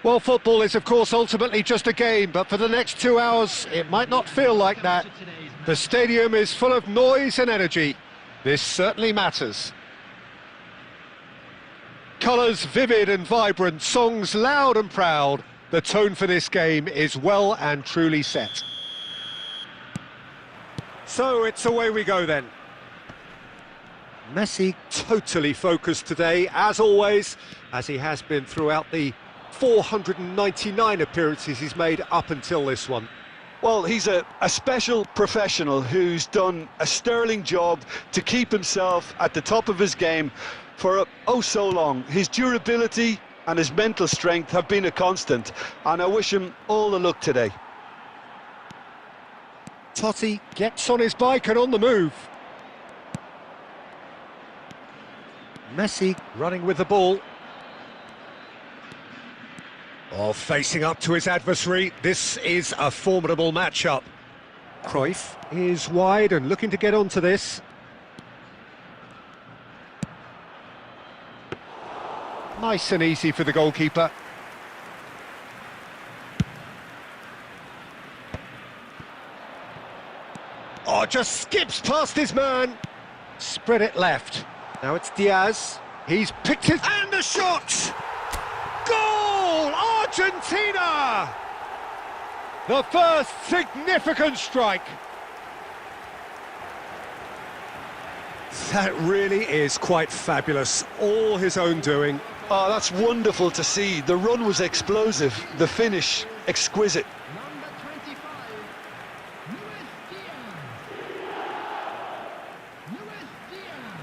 Well, football is, of course, ultimately just a game, but for the next 2 hours, it might not feel like that. The stadium is full of noise and energy. This certainly matters. Colours vivid and vibrant, songs loud and proud. The tone for this game is well and truly set. So it's away we go then. Messi totally focused today, as always, as he has been throughout the 499 appearances he's made up until this one. Well, he's a special professional who's done a sterling job to keep himself at the top of his game for so long. His durability and his mental strength have been a constant, and I wish him all the luck today. Totti gets on his bike and on the move. Messi running with the ball. Oh, facing up to his adversary. This is a formidable matchup. Cruyff is wide and looking to get onto this. Nice and easy for the goalkeeper. Oh, just skips past his man. Spread it left. Now it's Diaz. He's picked it. And the shot! Goal! Argentina! The first significant strike. That really is quite fabulous. All his own doing. Oh, that's wonderful to see. The run was explosive, the finish exquisite. Number 25, Luis Diaz. Luis Diaz.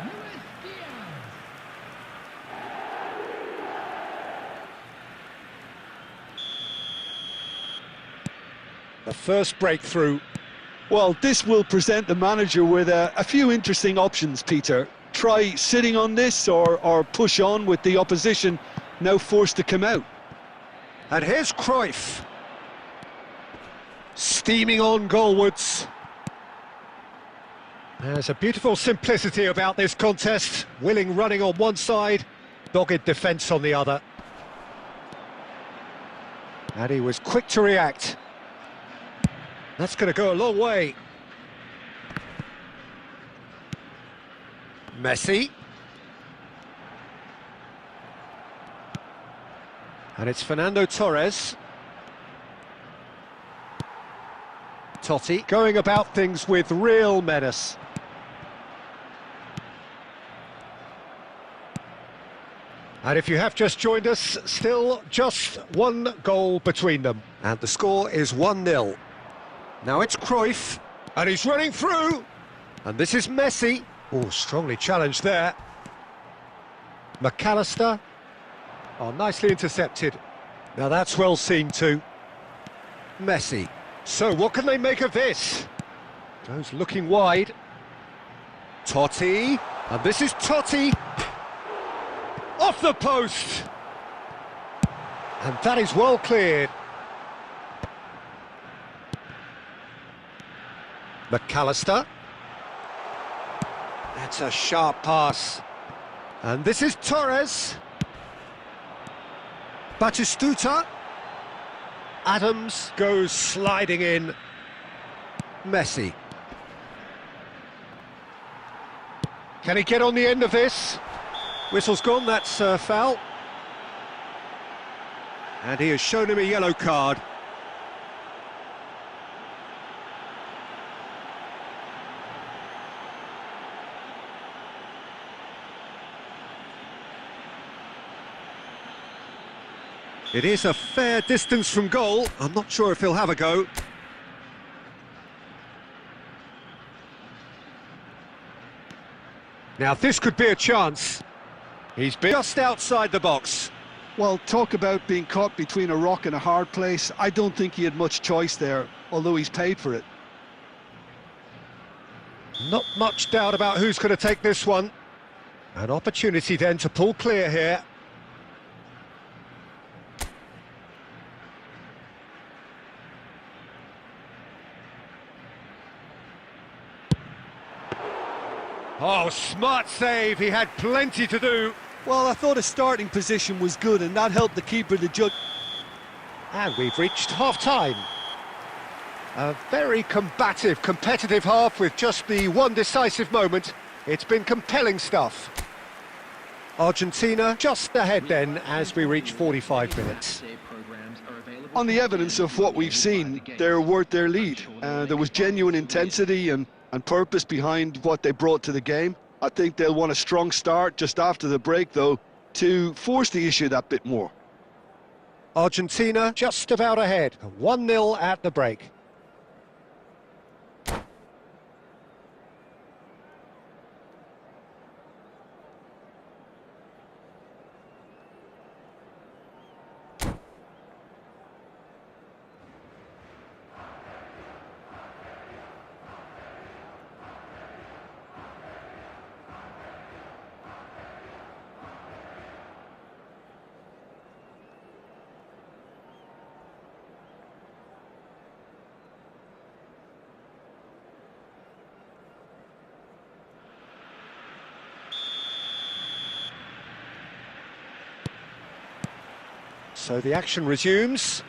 Luis Diaz. The first breakthrough. Well, this will present the manager with a few interesting options, Peter. Try sitting on this or push on with the opposition now forced to come out. And here's Cruyff. Steaming on goalwards. There's a beautiful simplicity about this contest. Willing running on one side, dogged defence on the other. And he was quick to react. That's going to go a long way. Messi. And it's Fernando Torres. Totti going about things with real menace. And if you have just joined us, still just one goal between them. And the score is 1-0. Now it's Cruyff, and he's running through. And this is Messi. Oh, strongly challenged there. McAllister. Oh, nicely intercepted. Now that's well seen too. Messi. So what can they make of this? Goes looking wide. Totti. And this is Totti. Off the post. And that is well cleared. McAllister. That's a sharp pass. And this is Torres. Batistuta. Adams goes sliding in. Messi. Can he get on the end of this? Whistle's gone, that's foul. And he has shown him a yellow card. It is a fair distance from goal. I'm not sure if he'll have a go. Now this could be a chance. He's been just outside the box. Well, talk about being caught between a rock and a hard place. I don't think he had much choice there, although he's paid for it. Not much doubt about who's going to take this one. An opportunity then to pull clear here. Oh, smart save, he had plenty to do. Well, I thought his starting position was good, and that helped the keeper to judge. And we've reached half-time. A very combative, competitive half with just the one decisive moment. It's been compelling stuff. Argentina just ahead then as we reach 45 minutes. On the evidence of what we've seen, they're worth their lead. There was genuine intensity and purpose behind what they brought to the game. I think they'll want a strong start just after the break, though, to force the issue that bit more. Argentina just about ahead, 1-0 at the break. So the action resumes.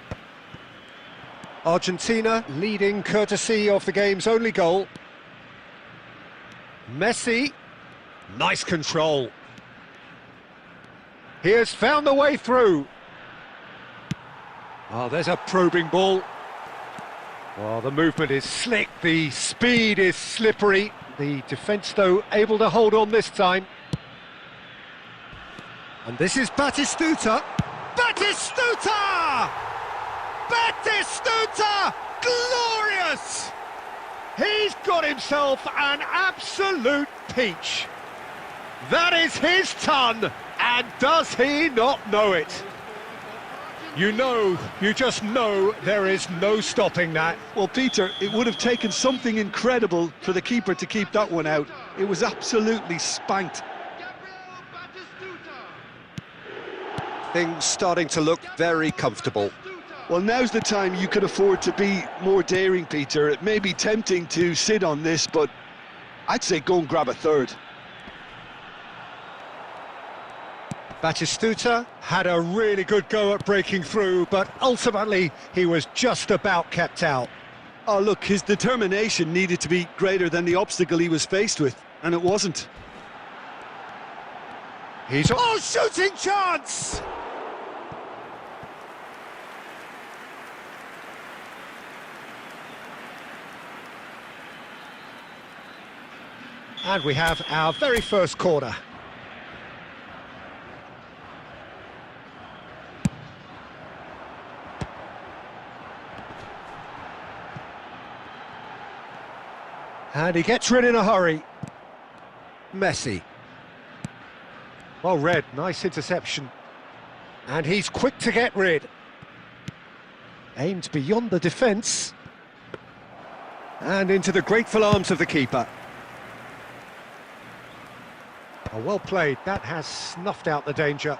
Argentina leading courtesy of the game's only goal. Messi, nice control. He has found the way through. Oh, there's a probing ball. Well, the movement is slick, the speed is slippery. The defence, though, able to hold on this time. And this is Batistuta. Batistuta! Batistuta! Glorious! He's got himself an absolute peach. That is his ton, and does he not know it? You just know there is no stopping that. Well, Peter, it would have taken something incredible for the keeper to keep that one out. It was absolutely spanked. Things starting to look very comfortable. Well, now's the time you could afford to be more daring, Peter. It may be tempting to sit on this, but I'd say go and grab a third. Batistuta had a really good go at breaking through, but ultimately he was just about kept out. Oh, look, his determination needed to be greater than the obstacle he was faced with, and it wasn't. He's... Oh, shooting chance! And we have our very first corner. And he gets rid in a hurry. Messi. Well read, nice interception. And he's quick to get rid. Aimed beyond the defence. And into the grateful arms of the keeper. Oh, well played, that has snuffed out the danger.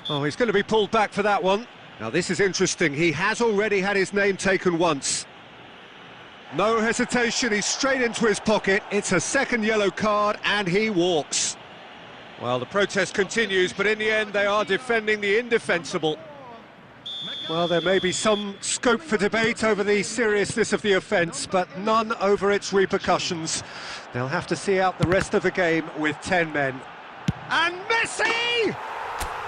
Oh, he's going to be pulled back for that one. Now this is interesting, he has already had his name taken once. No hesitation, he's straight into his pocket. It's a second yellow card and he walks. Well, the protest continues, but in the end they are defending the indefensible. Well, there may be some scope for debate over the seriousness of the offence, but none over its repercussions. They'll have to see out the rest of the game with 10 men. And Messi!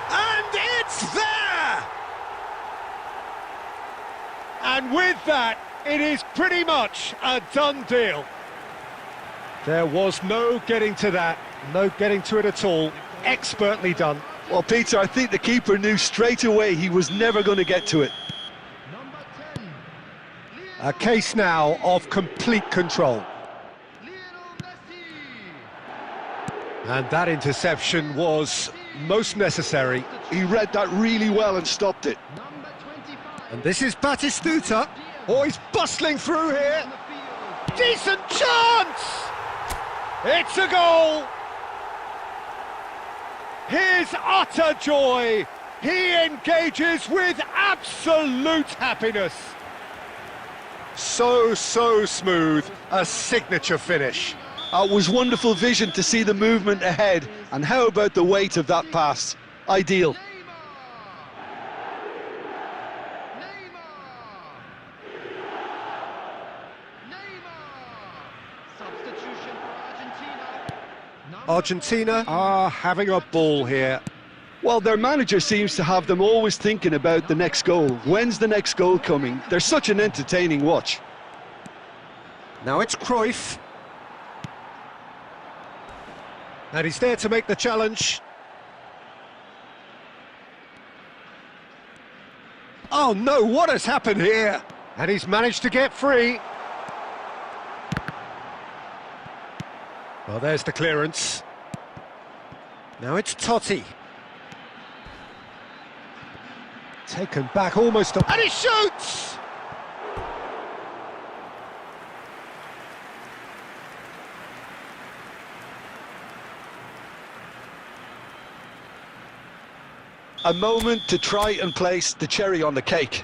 And it's there! And with that, it is pretty much a done deal. There was no getting to that, no getting to it at all. Expertly done. Well, Peter, I think the keeper knew straight away he was never going to get to it. Number 10, A case now of complete control. Lionel Messi. And that interception was most necessary. He read that really well and stopped it. Number 25. And this is Batistuta. Oh, he's bustling through here. On the field. Decent chance! It's a goal! His utter joy! He engages with absolute happiness. So smooth. A signature finish. It was wonderful vision to see the movement ahead. And how about the weight of that pass? Ideal. Substitution for Argentina. Argentina are having a ball here. Well, their manager seems to have them always thinking about the next goal. When's the next goal coming? They're such an entertaining watch. Now it's Cruyff. And he's there to make the challenge. Oh no, what has happened here? And he's managed to get free. Well, there's the clearance. Now it's Totti. Taken back almost up. And he shoots! A moment to try and place the cherry on the cake.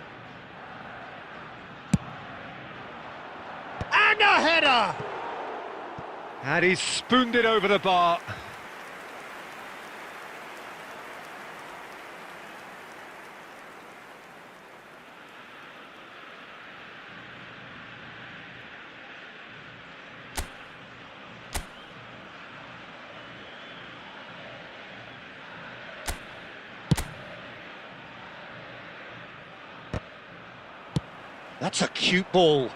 And a header! And he's spooned it over the bar. That's a cute ball.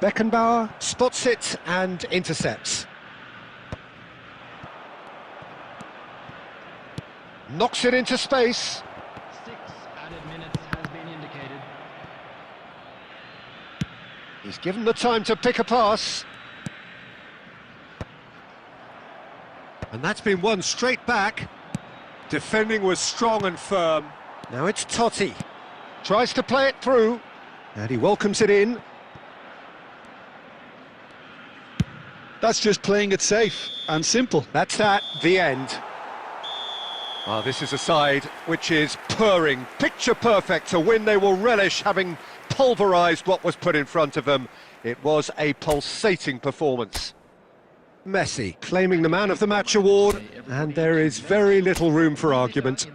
Beckenbauer spots it and intercepts. Knocks it into space. 6 added minutes has been indicated. He's given the time to pick a pass. And that's been won straight back. Defending was strong and firm. Now it's Totti. Tries to play it through. And he welcomes it in. That's just playing it safe and simple. That's that, the end. Ah, this is a side which is purring, picture perfect, a win they will relish, having pulverised what was put in front of them. It was a pulsating performance. Messi claiming the Man of the Match award, and there is very little room for argument.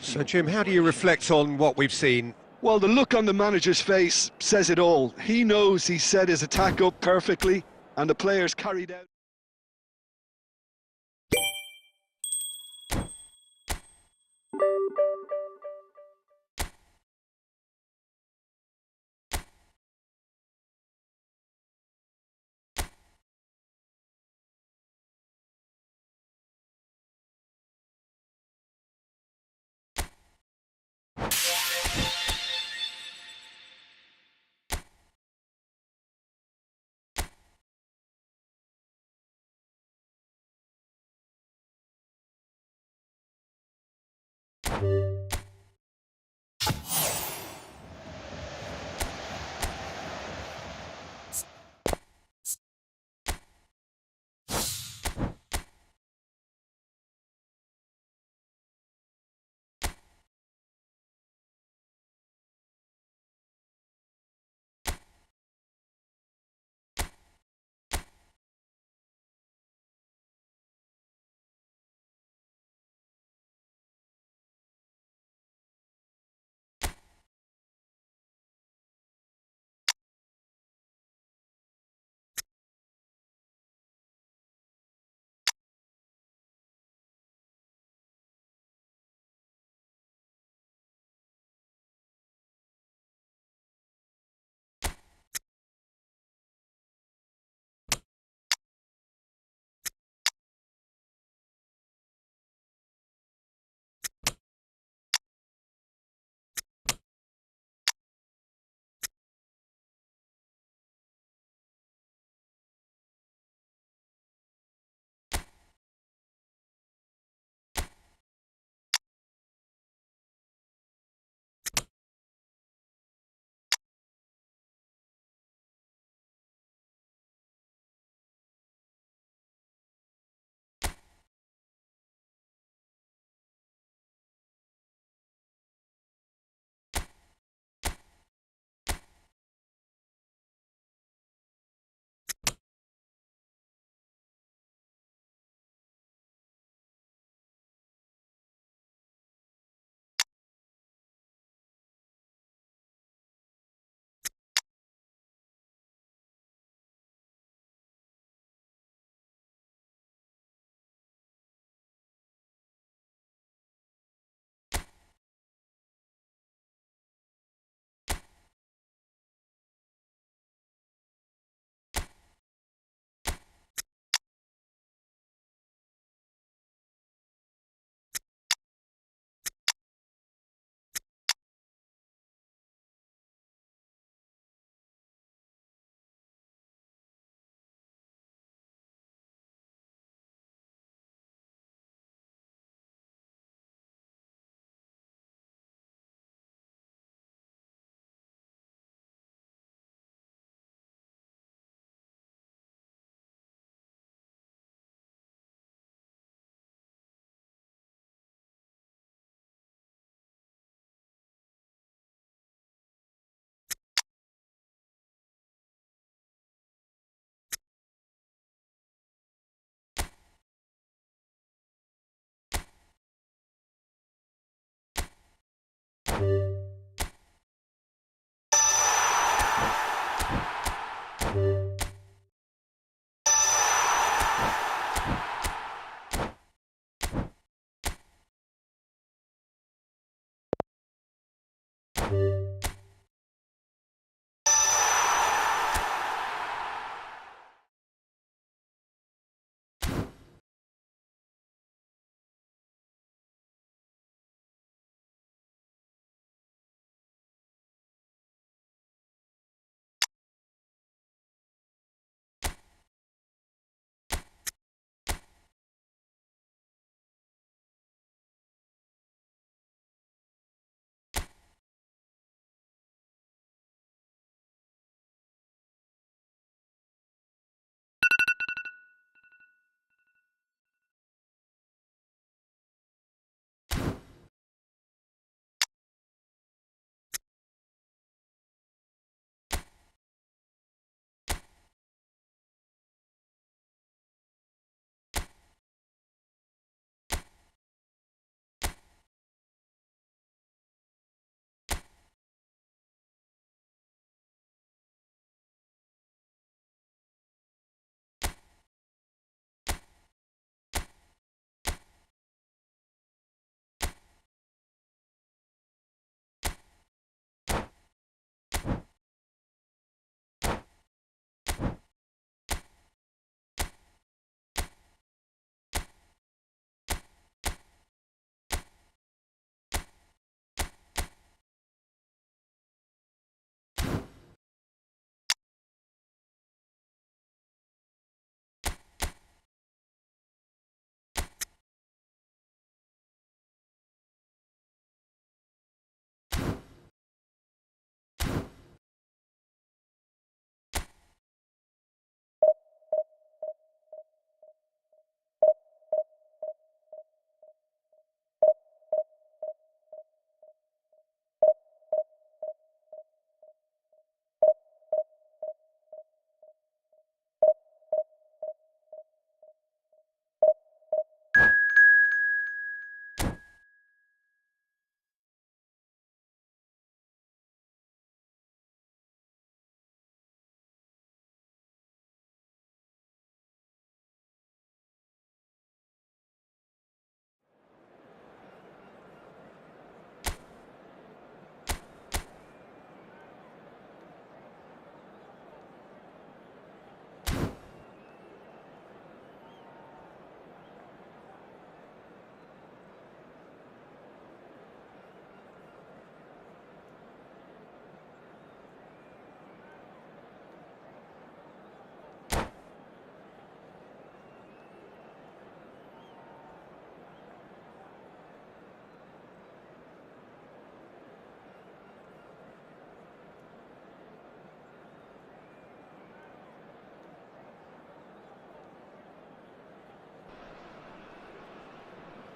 So Jim, how do you reflect on what we've seen? Well, the look on the manager's face says it all. He knows he set his attack up perfectly, and the players carried out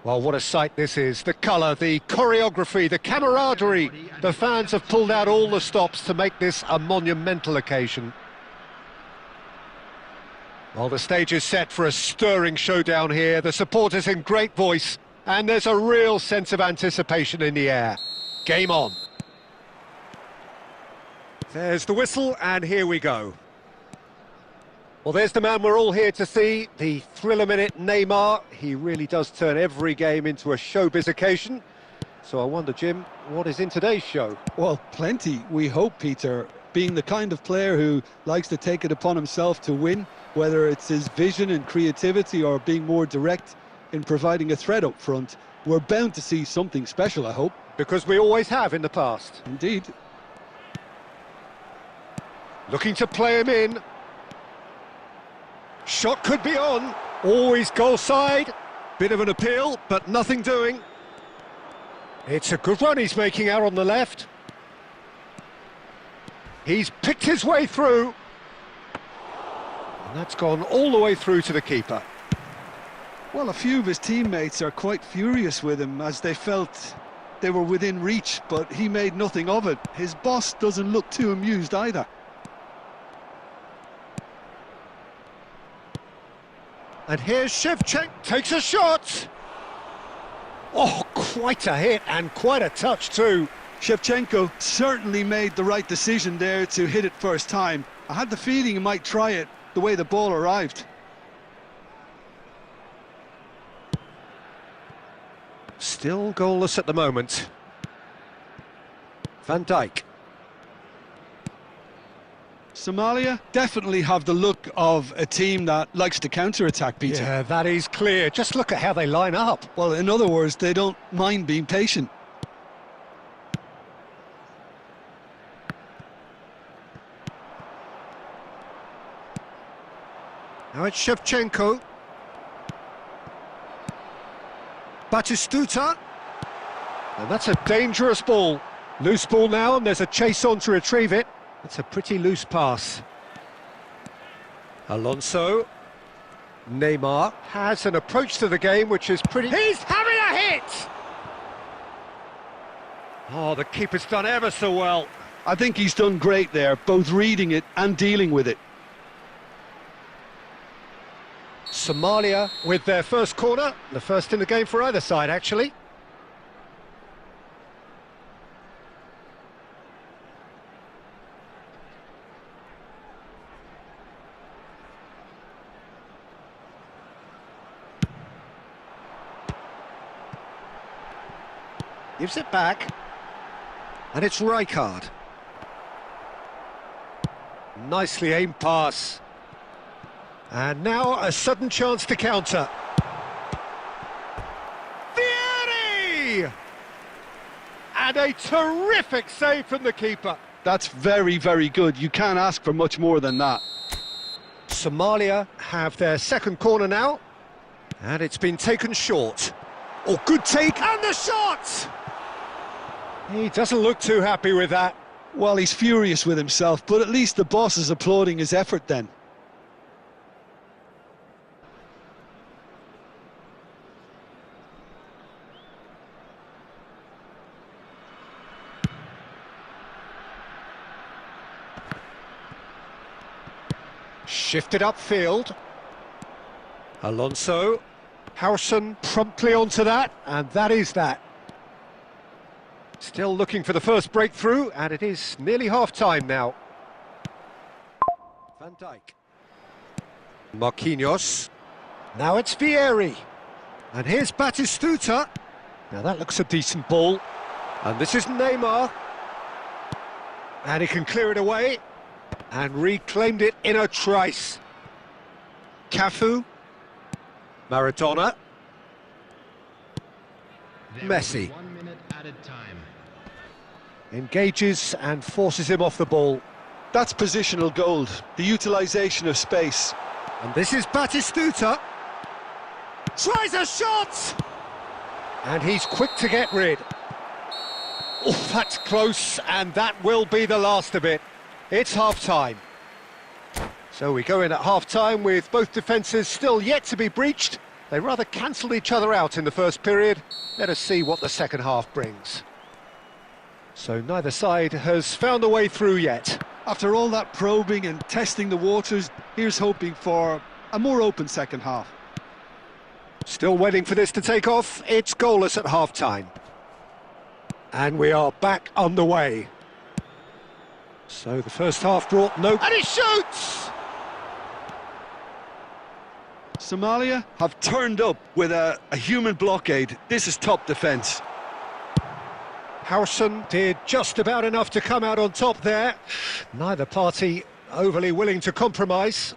Well, what a sight this is. The colour, the choreography, the camaraderie. The fans have pulled out all the stops to make this a monumental occasion. Well, the stage is set for a stirring showdown here. The supporters in great voice, and there's a real sense of anticipation in the air. Game on. There's the whistle, and here we go. Well, there's the man we're all here to see, the thriller-minute Neymar. He really does turn every game into a showbiz occasion. So I wonder, Jim, what is in today's show? Well, plenty, we hope, Peter. Being the kind of player who likes to take it upon himself to win, whether it's his vision and creativity or being more direct in providing a threat up front, we're bound to see something special, I hope. Because we always have in the past. Indeed. Looking to play him in. Shot could be on. Always goal side. Bit of an appeal, but nothing doing. It's a good run he's making out on the left. He's picked his way through. And that's gone all the way through to the keeper. Well, a few of his teammates are quite furious with him as they felt they were within reach, but he made nothing of it. His boss doesn't look too amused either. And here's Shevchenko, takes a shot. Oh, quite a hit and quite a touch too. Shevchenko certainly made the right decision there to hit it first time. I had the feeling he might try it the way the ball arrived. Still goalless at the moment. Van Dijk. Somalia definitely have the look of a team that likes to counter-attack, Peter. Yeah, that is clear. Just look at how they line up. Well, in other words, they don't mind being patient. Now it's Shevchenko. Batistuta. And that's a dangerous ball. Loose ball now, and there's a chase on to retrieve it. It's a pretty loose pass. Alonso. Neymar has an approach to the game which is pretty... He's having a hit! Oh, the keeper's done ever so well. I think he's done great there, both reading it and dealing with it. Somalia with their first corner, the first in the game for either side, actually. Gives it back, and it's Rijkaard. Nicely aimed pass. And now a sudden chance to counter. Vieri! And a terrific save from the keeper. That's very, very good. You can't ask for much more than that. Somalia have their second corner now. And it's been taken short. Oh, good take, and the shot! He doesn't look too happy with that. Well, he's furious with himself, but at least the boss is applauding his effort then. Shifted upfield. Alonso. Howson promptly onto that, and that is that. Still looking for the first breakthrough, and it is nearly half-time now. Van Dijk. Marquinhos. Now it's Vieri. And here's Batistuta. Now that looks a decent ball. And this is Neymar. And he can clear it away. And reclaimed it in a trice. Cafu. Maradona. Messi. 1 minute added time. Engages and forces him off the ball. That's positional gold, the utilisation of space. And this is Batistuta. Tries a shot! And he's quick to get rid. Oh, that's close, and that will be the last of it. It's half-time. So we go in at half-time with both defences still yet to be breached, They rather cancelled each other out in the first period. Let us see what the second half brings. So neither side has found a way through yet. After all that probing and testing the waters, here's hoping for a more open second half. Still waiting for this to take off. It's goalless at half-time. And we are back underway. So the first half brought no... And he shoots! Somalia have turned up with a human blockade. This is top defence. Howson did just about enough to come out on top there. Neither party overly willing to compromise.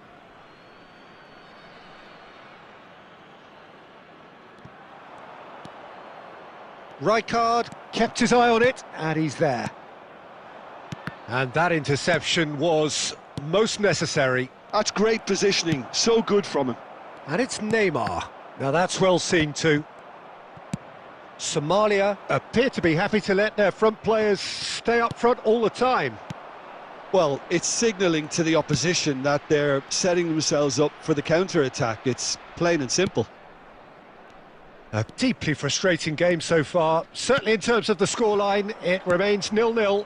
Rijkaard kept his eye on it, and he's there. And that interception was most necessary. That's great positioning, so good from him. And it's Neymar. Now that's well seen too. Somalia appear to be happy to let their front players stay up front all the time. Well, it's signalling to the opposition that they're setting themselves up for the counter-attack. It's plain and simple. A deeply frustrating game so far. Certainly in terms of the scoreline, it remains 0-0.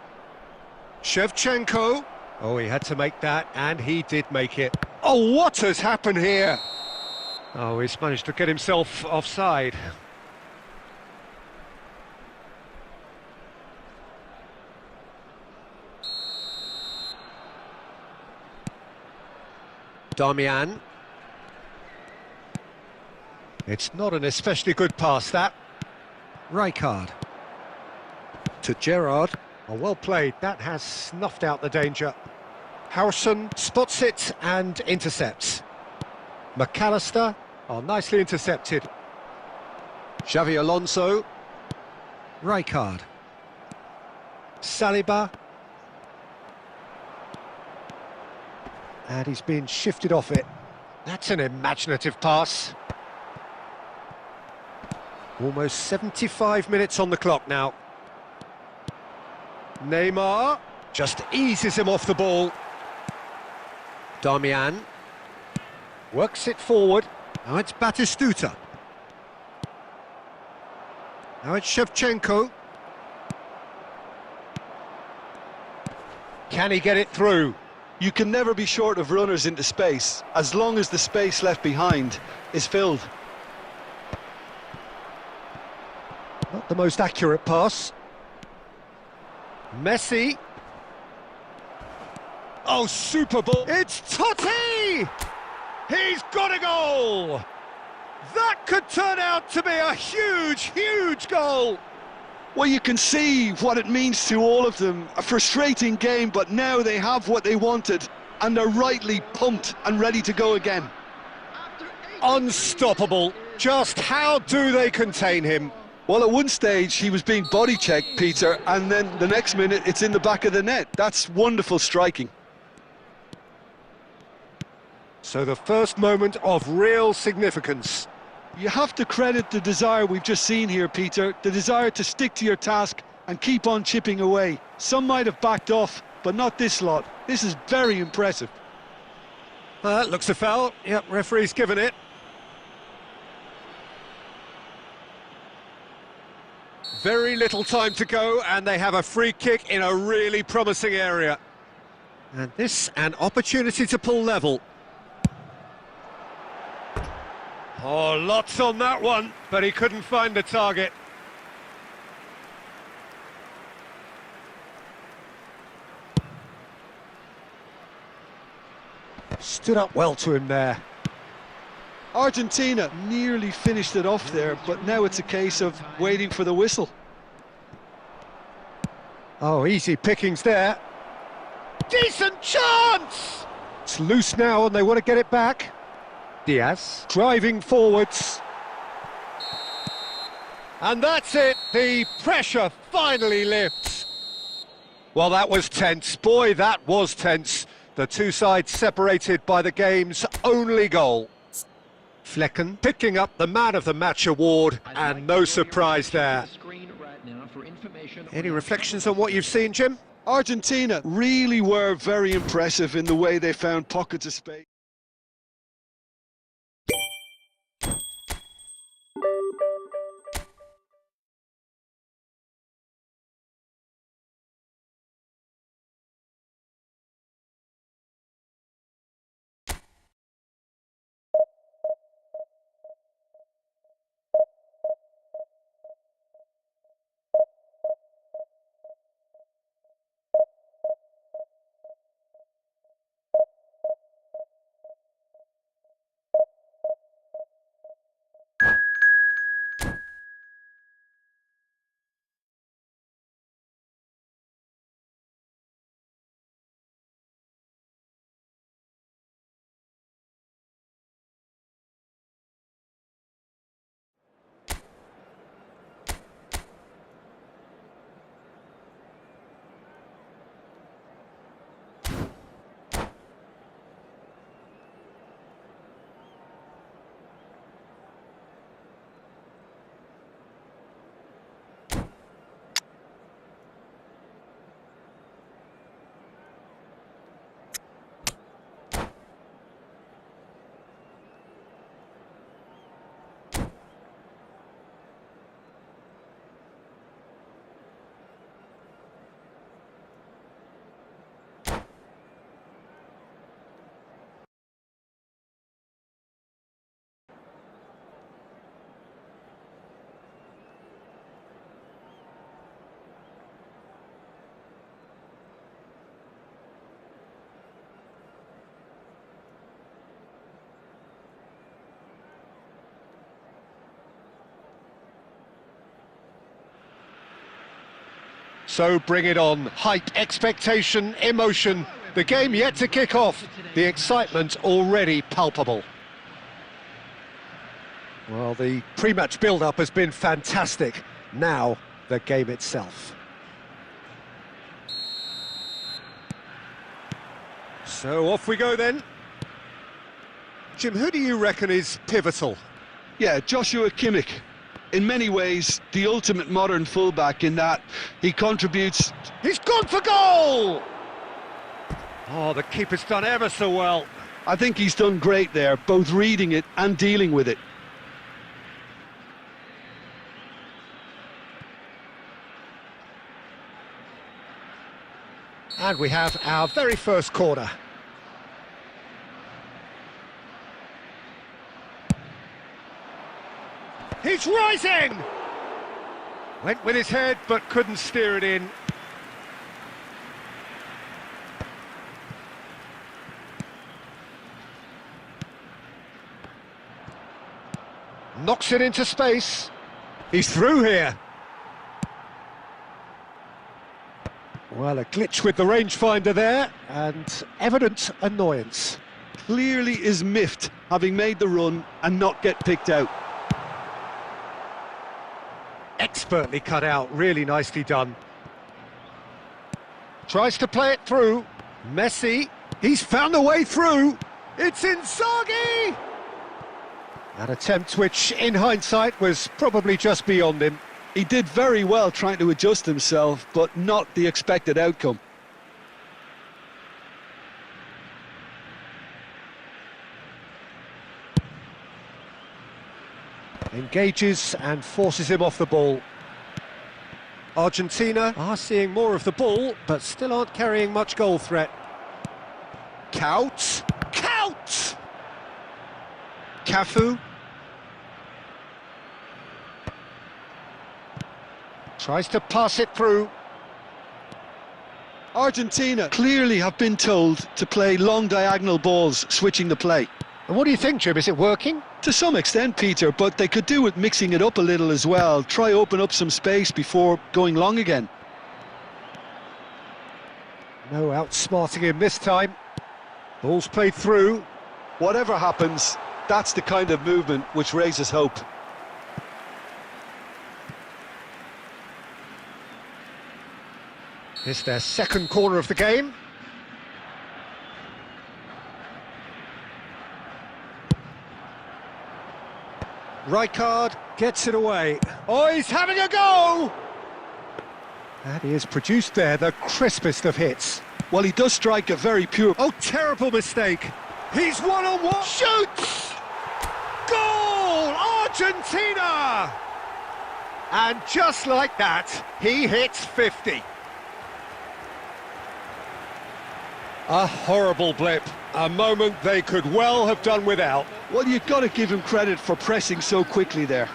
Shevchenko. Oh, he had to make that, and he did make it. Oh, what has happened here? Oh, he's managed to get himself offside. Darmian. It's not an especially good pass, that. Rijkaard. To Gerrard. Oh, well played. That has snuffed out the danger. Howson spots it and intercepts. McAllister. Oh, nicely intercepted. Xavi Alonso. Rijkaard. Saliba. And he's been shifted off it. That's an imaginative pass. Almost 75 minutes on the clock now. Neymar just eases him off the ball. Darmian works it forward. Now it's Batistuta. Now it's Shevchenko. Can he get it through? You can never be short of runners into space, as long as the space left behind is filled. Not the most accurate pass. Messi. Oh, super ball. It's Totti! He's got a goal! That could turn out to be a huge, huge goal! Well, you can see what it means to all of them. A frustrating game, but now they have what they wanted, and they're rightly pumped and ready to go again. Unstoppable. Just how do they contain him? Well, at one stage he was being body-checked, Peter, and then the next minute it's in the back of the net. That's wonderful striking. So the first moment of real significance. You have to credit the desire we've just seen here, Peter, the desire to stick to your task and keep on chipping away. Some might have backed off, but not this lot. This is very impressive. Looks a foul. Yep, referee's given it. Very little time to go, and they have a free kick in a really promising area. And this, an opportunity to pull level. Oh, lots on that one, but he couldn't find the target. Stood up well to him there. Argentina nearly finished it off there, but now it's a case of waiting for the whistle. Oh, easy pickings there. Decent chance! It's loose now and they want to get it back. Diaz driving forwards. And that's it. The pressure finally lifts. Well, that was tense. Boy, that was tense. The two sides separated by the game's only goal. Flecken picking up the Man of the Match award, and no surprise there. Any reflections on what you've seen, Jim? Argentina really were very impressive in the way they found pockets of space. So bring it on. Hype, expectation, emotion. The game yet to kick off. The excitement already palpable. Well, the pre-match build-up has been fantastic. Now, the game itself. So off we go then. Jim, who do you reckon is pivotal? Yeah, Joshua Kimmich. In many ways, the ultimate modern fullback in that he contributes. He's gone for goal! Oh, the keeper's done ever so well. I think he's done great there, both reading it and dealing with it. And we have our very first corner. He's rising! Went with his head, but couldn't steer it in. Knocks it into space. He's through here. Well, a glitch with the rangefinder there, and evident annoyance. Clearly is miffed, having made the run and not get picked out. Expertly cut out, really nicely done. Tries to play it through. Messi, he's found a way through. It's Inzaghi! An attempt which, in hindsight, was probably just beyond him. He did very well trying to adjust himself, but not the expected outcome. Engages and forces him off the ball. Argentina are seeing more of the ball, but still aren't carrying much goal threat. Count! Count! Cafu. Tries to pass it through. Argentina clearly have been told to play long diagonal balls, switching the play. And what do you think, Jim? Is it working? To some extent, Peter, but they could do with mixing it up a little as well. Try open up some space before going long again. No outsmarting him this time. Ball's played through. Whatever happens, that's the kind of movement which raises hope. It's their second corner of the game. Rijkaard gets it away. Oh, he's having a go! And he has produced there the crispest of hits. Well, he does strike a very pure... Oh, terrible mistake. He's one-on-one. Shoots! Goal! Argentina! And just like that, he hits 50. A horrible blip. A moment they could well have done without. Well, you've got to give him credit for pressing so quickly there.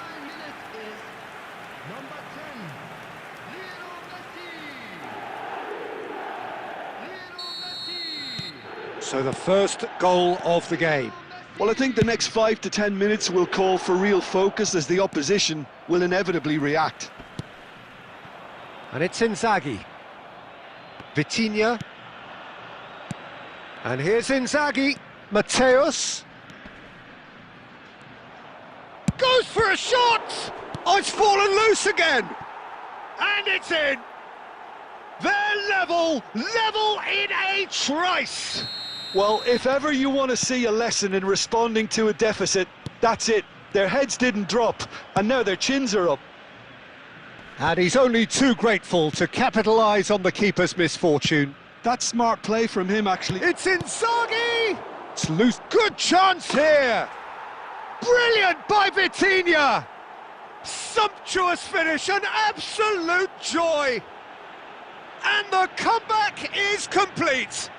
So the first goal of the game. Well, I think the next 5 to 10 minutes will call for real focus as the opposition will inevitably react. And it's Inzaghi. Vitinha. And here's Inzaghi. Mateus. Goes for a shot! Oh, it's fallen loose again! And it's in! They're level in a trice! Well, if ever you want to see a lesson in responding to a deficit, that's it. Their heads didn't drop, and now their chins are up. And he's only too grateful to capitalise on the keeper's misfortune. That's smart play from him, actually. It's Inzaghi! It's loose. Good chance here! Brilliant by Vitinha! Sumptuous finish, an absolute joy! And the comeback is complete!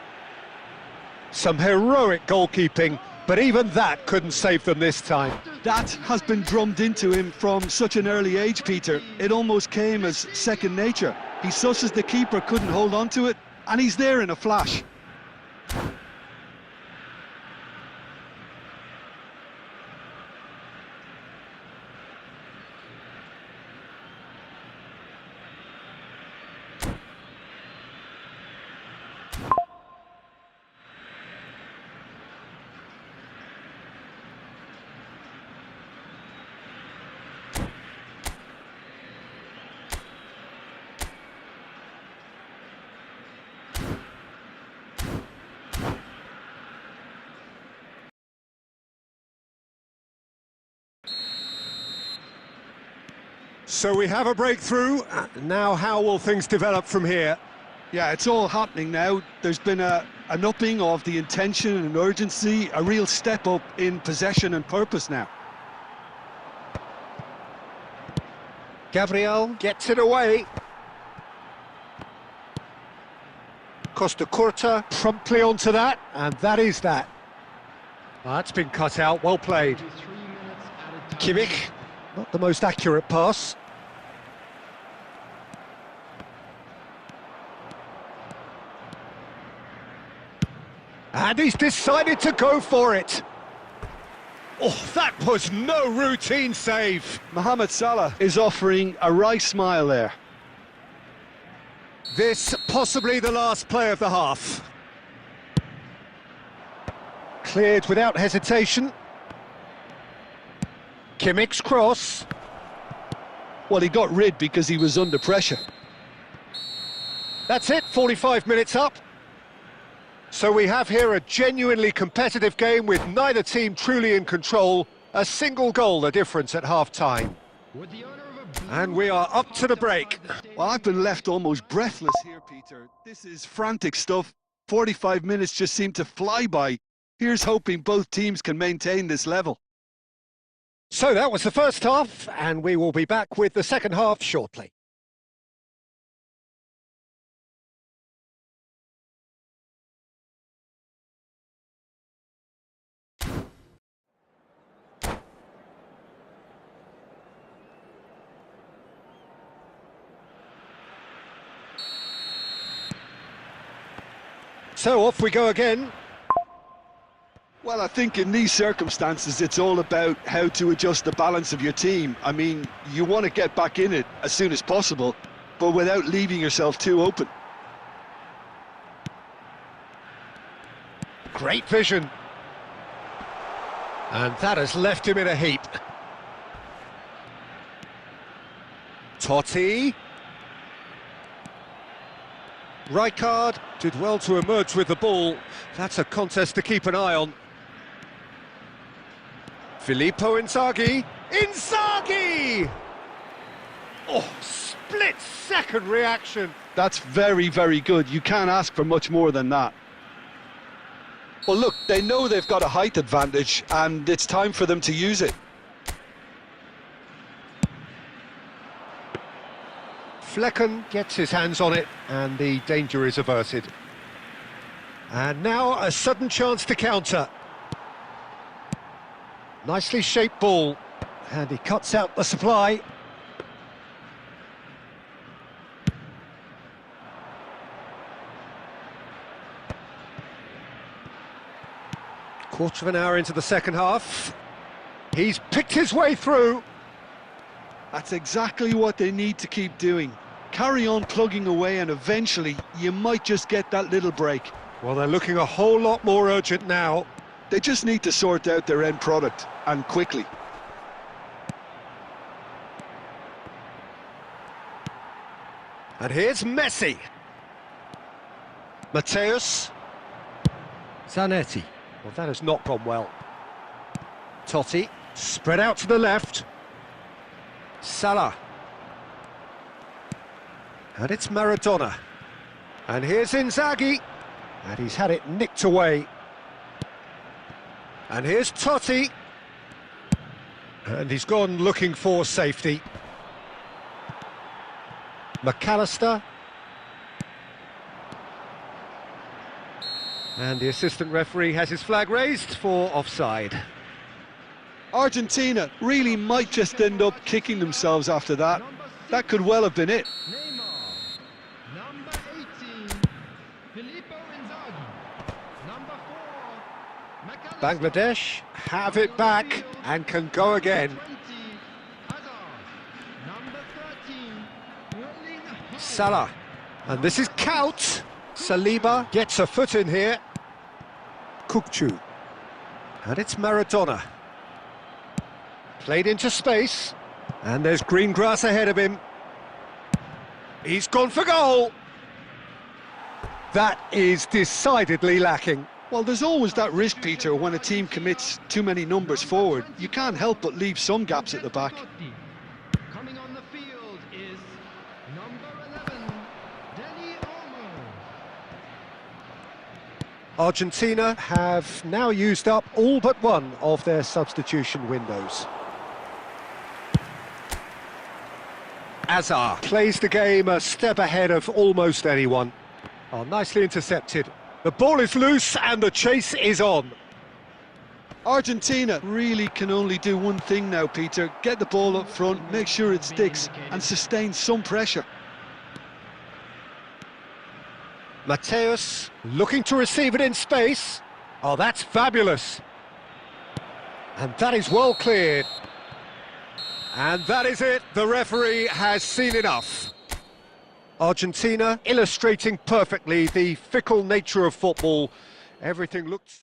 Some heroic goalkeeping, but even that couldn't save them this time. That has been drummed into him from such an early age, Peter. It almost came as second nature. He susses the keeper couldn't hold on to it, and he's there in a flash. So we have a breakthrough. Now how will things develop from here? Yeah, it's all happening now. There's been an upping of the intention and urgency, a real step up in possession and purpose now. Gabriel gets it away. Costa Curta promptly onto that, and that is that. That's been cut out, well played. 3 minutes added time. Kimmich, not the most accurate pass. And he's decided to go for it. Oh, that was no routine save. Mohamed Salah is offering a wry smile there. This possibly the last play of the half. Cleared without hesitation. Kimmich's cross. Well, he got rid because he was under pressure. That's it, 45 minutes up. So we have here a genuinely competitive game with neither team truly in control. A single goal the difference at half-time. With the owner of a blue And we are up to the break. Well, I've been left almost breathless here, Peter. This is frantic stuff. 45 minutes just seem to fly by. Here's hoping both teams can maintain this level. So that was the first half, and we will be back with the second half shortly. So off we go again. Well, I think in these circumstances, it's all about how to adjust the balance of your team. I mean, you want to get back in it as soon as possible, but without leaving yourself too open. Great vision. And that has left him in a heap. Totti. Rijkaard did well to emerge with the ball. That's a contest to keep an eye on. Filippo Inzaghi. Inzaghi! Oh, split-second reaction. That's very, very good. You can't ask for much more than that. Well, look, they know they've got a height advantage, and it's time for them to use it. Flecken gets his hands on it, and the danger is averted. And now a sudden chance to counter. Nicely shaped ball, and he cuts out the supply. Quarter of an hour into the second half. He's picked his way through. That's exactly what they need to keep doing. Carry on plugging away, and eventually you might just get that little break. Well, they're looking a whole lot more urgent now. They just need to sort out their end product, and quickly. And here's Messi. Mateus. Zanetti. Well, that has not gone well. Totti, spread out to the left. Salah. And it's Maradona. And here's Inzaghi. And he's had it nicked away. And here's Totti. And he's gone looking for safety. McAllister. And the assistant referee has his flag raised for offside. Argentina really might just end up kicking themselves after that. That could well have been it. Neymar. Number 18, Filippo Inzaghi. Number 4, McAllister. Bangladesh have it back and can go again. 20, Hazard. Number 13, Erling Haaland. Salah. And this is Kaut. Saliba gets a foot in here. Kukçu. And it's Maradona. Played into space. And there's green grass ahead of him. He's gone for goal. That is decidedly lacking. Well, there's always that risk, Peter, when a team commits too many numbers forward. You can't help but leave some gaps at the back. Coming on the field. Argentina have now used up all but one of their substitution windows. Hazard plays the game a step ahead of almost anyone. Oh, nicely intercepted. The ball is loose and the chase is on. Argentina really can only do one thing now, Peter. Get the ball up front, make sure it sticks and sustain some pressure. Mateus looking to receive it in space. Oh, that's fabulous. And that is well cleared. And that is it. The referee has seen enough. Argentina illustrating perfectly the fickle nature of football. Everything looked...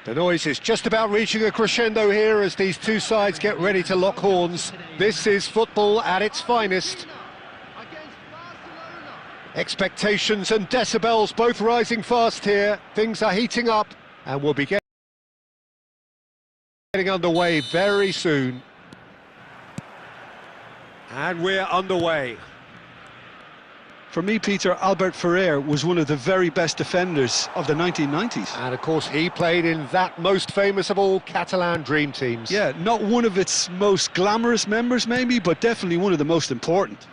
The noise is just about reaching a crescendo here as these two sides get ready to lock horns. This is football at its finest. Against Barcelona. Expectations and decibels both rising fast here. Things are heating up and we'll be getting underway very soon. And we're underway. For me, Peter, Albert Ferrer was one of the very best defenders of the 1990s. And of course he played in that most famous of all Catalan dream teams. Yeah, not one of its most glamorous members maybe, but definitely one of the most important.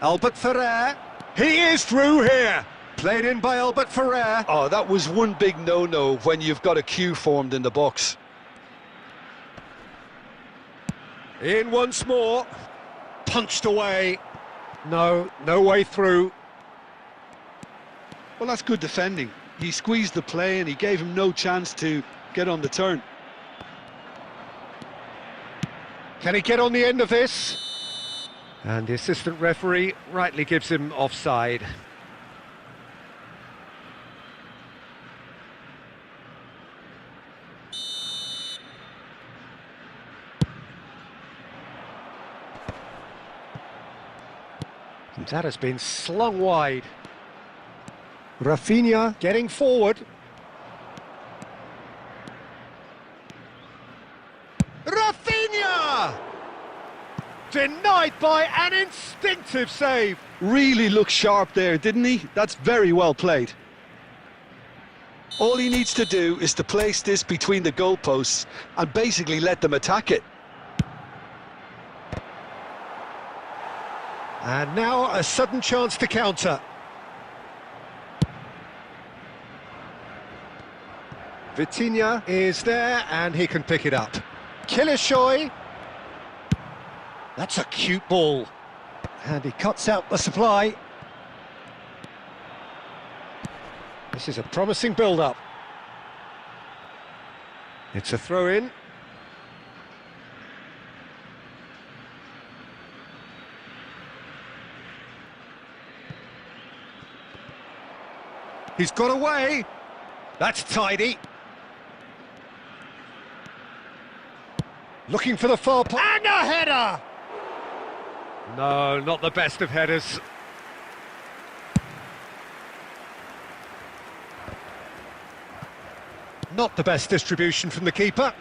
Albert Ferrer, he is through here. Played in by Albert Ferrer. Oh, that was one big no-no when you've got a queue formed in the box. In once more. Punched away. No way through. Well, that's good defending. He squeezed the play and he gave him no chance to get on the turn. Can he get on the end of this? And the assistant referee rightly gives him offside. And that has been slung wide. Rafinha getting forward. Rafinha! Denied by an instinctive save. Really looked sharp there, didn't he? That's very well played. All he needs to do is to place this between the goalposts and basically let them attack it. And now a sudden chance to counter. Vitinha is there and he can pick it up. Kilishoy. That's a cute ball. And he cuts out the supply. This is a promising build-up. It's a throw-in. He's got away. That's tidy. Looking for the far post. And a header! No, not the best of headers. Not the best distribution from the keeper.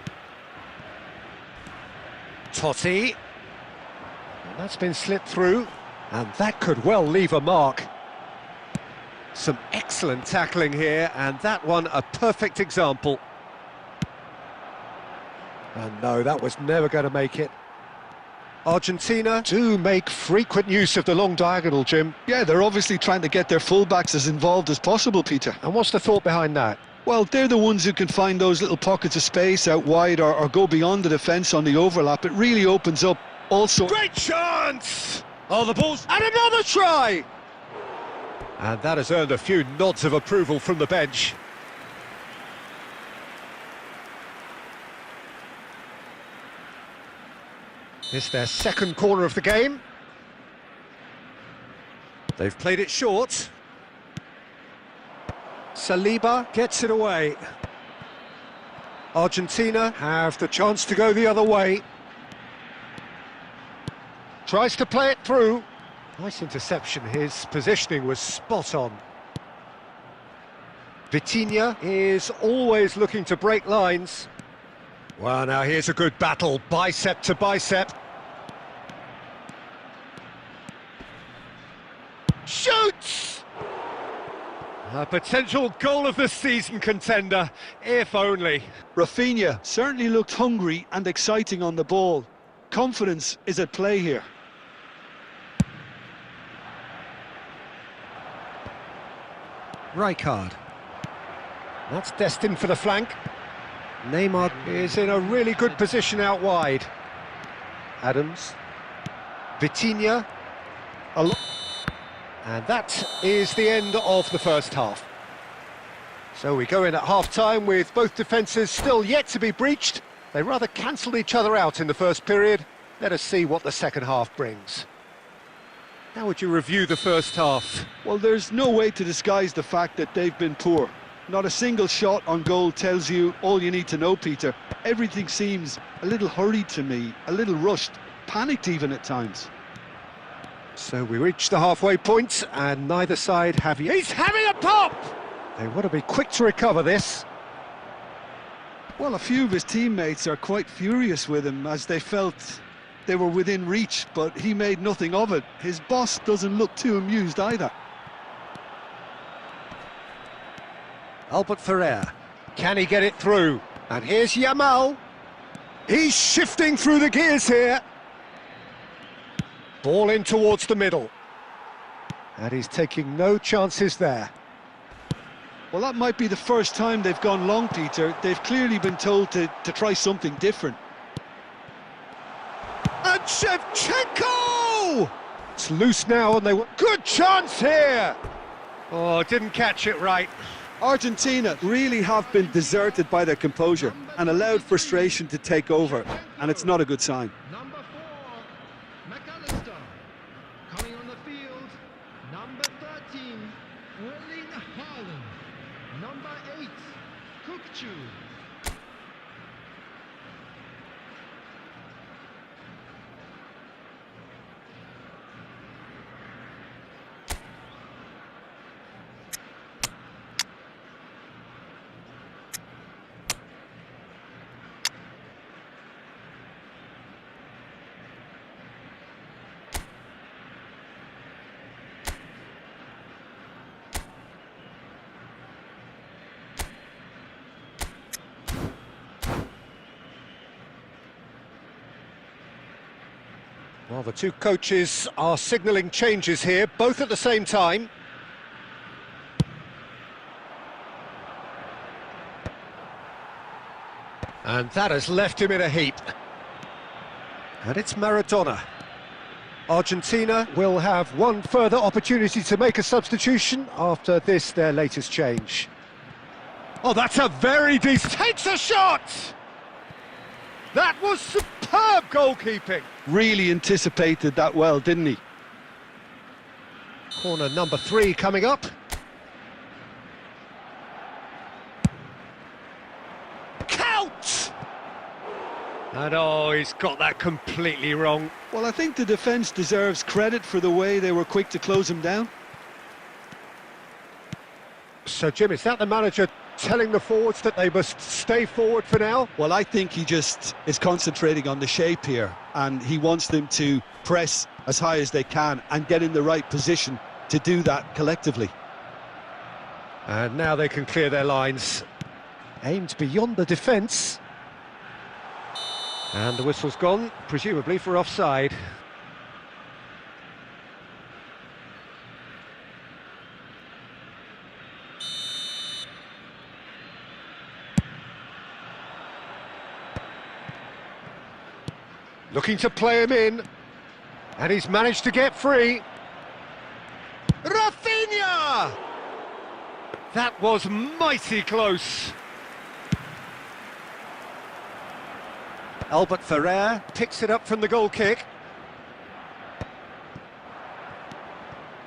Totti. And that's been slipped through. And that could well leave a mark. Some excellent tackling here, and that one a perfect example. And no, that was never going to make it. Argentina do make frequent use of the long diagonal, Jim. Yeah, they're obviously trying to get their fullbacks as involved as possible, Peter. And what's the thought behind that? Well, they're the ones who can find those little pockets of space out wide or go beyond the defence on the overlap. It really opens up all sorts. Great chance! Oh, the ball's... And another try! And that has earned a few nods of approval from the bench. It's their second corner of the game. They've played it short. Saliba gets it away. Argentina have the chance to go the other way. Tries to play it through. Nice interception, his positioning was spot on. Vitinha is always looking to break lines. Well, now here's a good battle, bicep to bicep. Shoots! A potential goal of the season contender, if only. Rafinha certainly looked hungry and exciting on the ball. Confidence is at play here. Rijkaard. That's destined for the flank. Neymar is in a really good position out wide. Adams. Vitinha. And that is the end of the first half. So we go in at half-time with both defences still yet to be breached. They rather cancelled each other out in the first period. Let us see what the second half brings. How would you review the first half? Well, there's no way to disguise the fact that they've been poor. Not a single shot on goal tells you all you need to know, Peter. Everything seems a little hurried to me, a little rushed, panicked even at times. So we reach the halfway point, and neither side have yet... He's having a pop! They want to be quick to recover this. Well, a few of his teammates are quite furious with him as they felt they were within reach, but he made nothing of it. His boss doesn't look too amused either. Albert Ferrer. Can he get it through? And here's Yamal. He's shifting through the gears here. Ball in towards the middle. And he's taking no chances there. Well, that might be the first time they've gone long, Peter. They've clearly been told to try something different. And Shevchenko! It's loose now and they... Good chance here! Oh, didn't catch it right. Argentina really have been deserted by their composure and allowed frustration to take over, and it's not a good sign. Number 4, McAllister. Coming on the field, number 13, Erling Haaland. Number 8, Kukçu. Well, the two coaches are signalling changes here, both at the same time. And that has left him in a heap. And it's Maradona. Argentina will have one further opportunity to make a substitution after this, their latest change. Oh, that's a very decent... Takes a shot! That was superb goalkeeping. Really anticipated that well, didn't he? Corner number 3 coming up. Count! And oh, he's got that completely wrong. Well, I think the defence deserves credit for the way they were quick to close him down. So, Jim, is that the manager telling the forwards that they must stay forward for now? Well, I think he just is concentrating on the shape here, and he wants them to press as high as they can and get in the right position to do that collectively. And now they can clear their lines. Aimed beyond the defence. And the whistle's gone, presumably for offside. Looking to play him in. And he's managed to get free. Rafinha! That was mighty close. Albert Ferrer picks it up from the goal kick.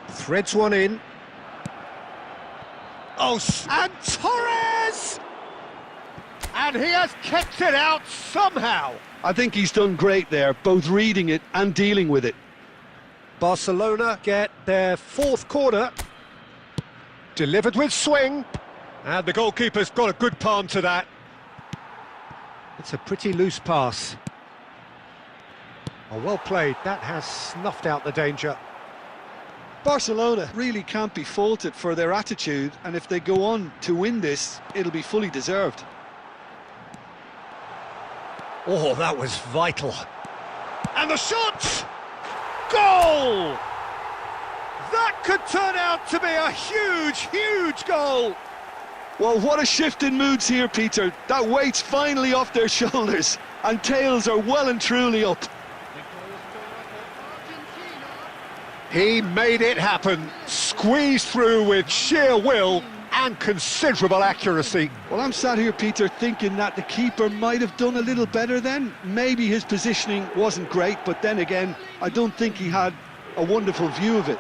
Threads one in. Oh, and Torres! And he has kept it out somehow. I think he's done great there, both reading it and dealing with it. Barcelona get their 4th corner. Delivered with swing. And the goalkeeper's got a good palm to that. It's a pretty loose pass. Oh, well played. That has snuffed out the danger. Barcelona really can't be faulted for their attitude, and if they go on to win this, it'll be fully deserved. Oh, that was vital. And the shot! Goal! That could turn out to be a huge, huge goal. Well, what a shift in moods here, Peter. That weight's finally off their shoulders, and tails are well and truly up. He made it happen, squeezed through with sheer will and considerable accuracy. Well, I'm sat here, Peter, thinking that the keeper might have done a little better then. Maybe his positioning wasn't great, but then again, I don't think he had a wonderful view of it.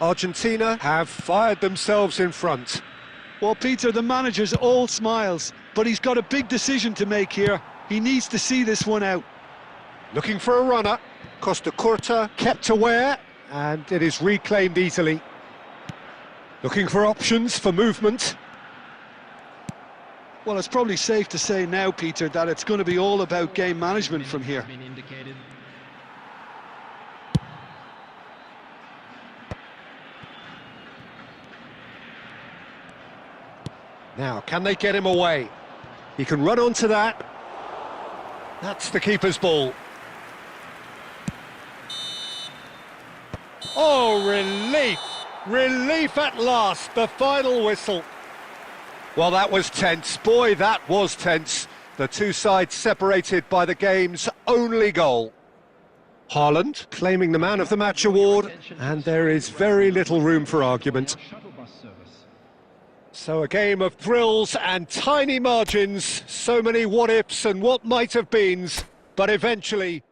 Argentina have fired themselves in front. Well, Peter, the manager's all smiles, but he's got a big decision to make here. He needs to see this one out. Looking for a runner. Costa Curta kept aware, and it is reclaimed easily. Looking for options for movement. Well, it's probably safe to say now, Peter, that it's going to be all about game management from here. Now, can they get him away? He can run onto that. That's the keeper's ball. Oh, relief! Relief at last, the final whistle. Well, that was tense. Boy, that was tense. The two sides separated by the game's only goal. Haaland claiming the Man of the Match award, and there is very little room for argument. So a game of thrills and tiny margins, so many what-ifs and what-might-have-beens, but eventually...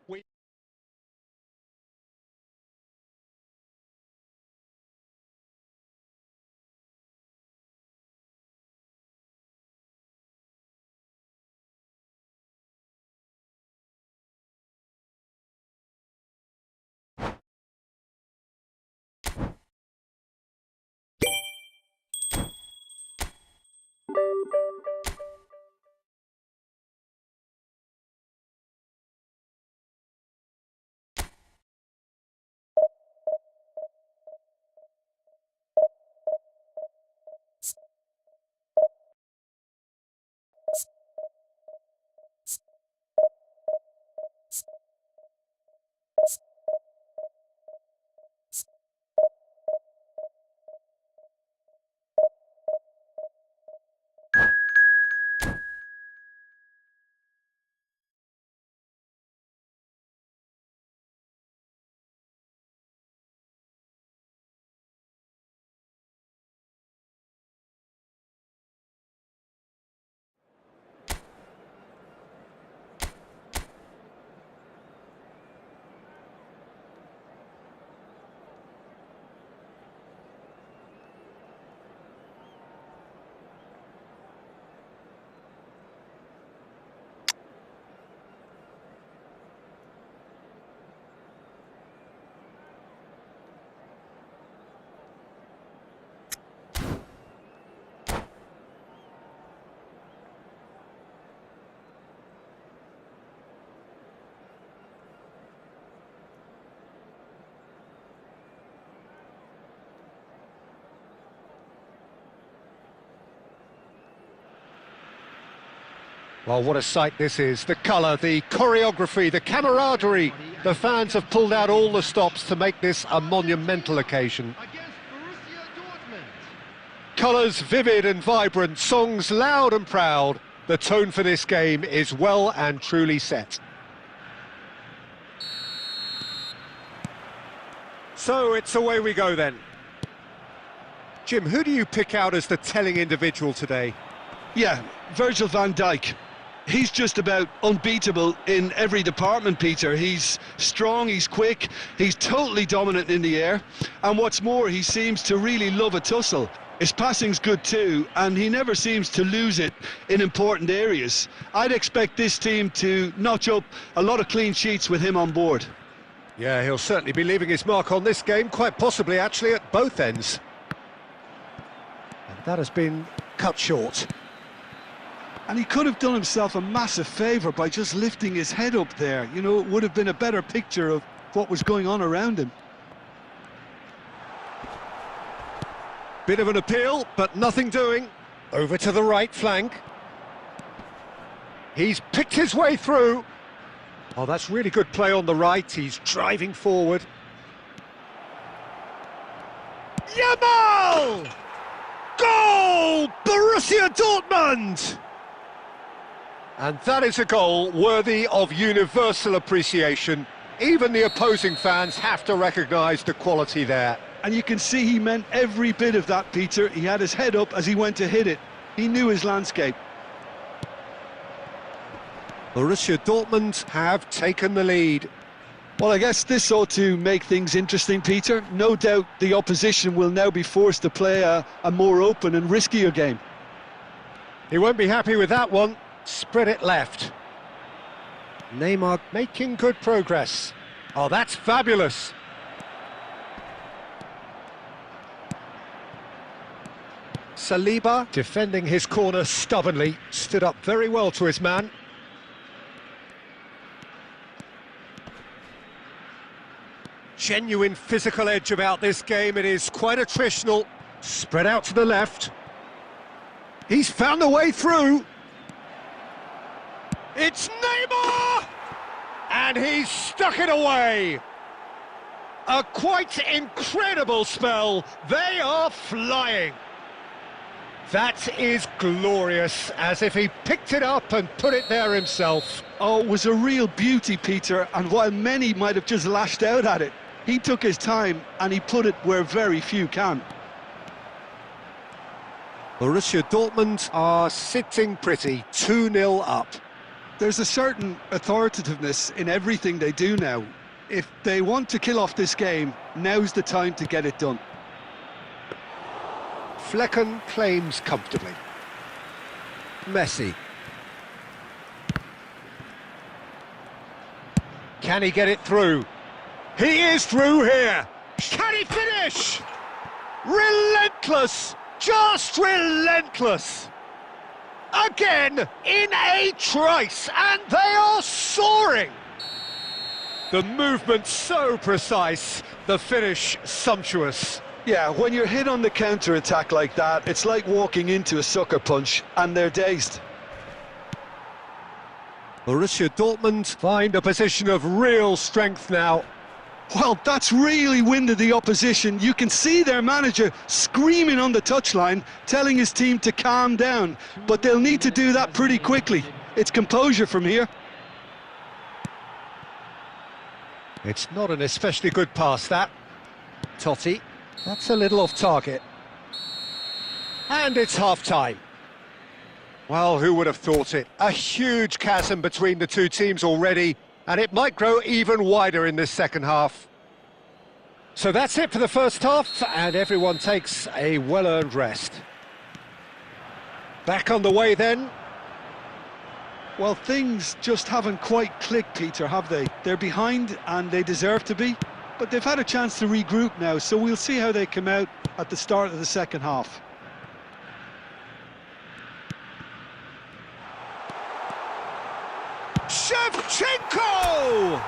Well, what a sight this is. The colour, the choreography, the camaraderie. The fans have pulled out all the stops to make this a monumental occasion. Against Borussia Dortmund. Colours vivid and vibrant, songs loud and proud. The tone for this game is well and truly set. So it's away we go then. Jim, who do you pick out as the telling individual today? Yeah, Virgil van Dijk. He's just about unbeatable in every department, Peter. He's strong, he's quick, he's totally dominant in the air. And what's more, he seems to really love a tussle. His passing's good too, and he never seems to lose it in important areas. I'd expect this team to notch up a lot of clean sheets with him on board. Yeah, he'll certainly be leaving his mark on this game, quite possibly actually at both ends. And that has been cut short. And he could have done himself a massive favour by just lifting his head up there. You know, it would have been a better picture of what was going on around him. Bit of an appeal, but nothing doing. Over to the right flank. He's picked his way through. Oh, that's really good play on the right. He's driving forward. Yamal! Goal! Borussia Dortmund! And that is a goal worthy of universal appreciation. Even the opposing fans have to recognise the quality there. And you can see he meant every bit of that, Peter. He had his head up as he went to hit it. He knew his landscape. Borussia Dortmund have taken the lead. Well, I guess this ought to make things interesting, Peter. No doubt the opposition will now be forced to play a more open and riskier game. He won't be happy with that one. Spread it left. Neymar making good progress. Oh, that's fabulous. Saliba, defending his corner stubbornly, stood up very well to his man. Genuine physical edge about this game. It is quite attritional. Spread out to the left. He's found the way through. It's Neymar! And he's stuck it away. A quite incredible spell. They are flying. That is glorious, as if he picked it up and put it there himself. Oh, it was a real beauty, Peter, and while many might have just lashed out at it, he took his time and he put it where very few can. Borussia Dortmund are sitting pretty, 2-0 up. There's a certain authoritativeness in everything they do now. If they want to kill off this game, now's the time to get it done. Flecken claims comfortably. Messi. Can he get it through? He is through here. Can he finish? Relentless, just relentless. Again, in a trice, and they are soaring. The movement so precise, the finish sumptuous. Yeah, when you're hit on the counter-attack like that, it's like walking into a sucker punch, and they're dazed. Borussia Dortmund find a position of real strength now. Well, that's really winded the opposition. You can see their manager screaming on the touchline, telling his team to calm down. But they'll need to do that pretty quickly. It's composure from here. It's not an especially good pass, that. Totti. That's a little off target. And it's half-time. Well, who would have thought it? A huge chasm between the two teams already, and it might grow even wider in this second half. So that's it for the first half, and everyone takes a well-earned rest. Back on the way then. Well, things just haven't quite clicked, Peter, have they? They're behind, and they deserve to be. But they've had a chance to regroup now, so we'll see how they come out at the start of the second half. Shevchenko!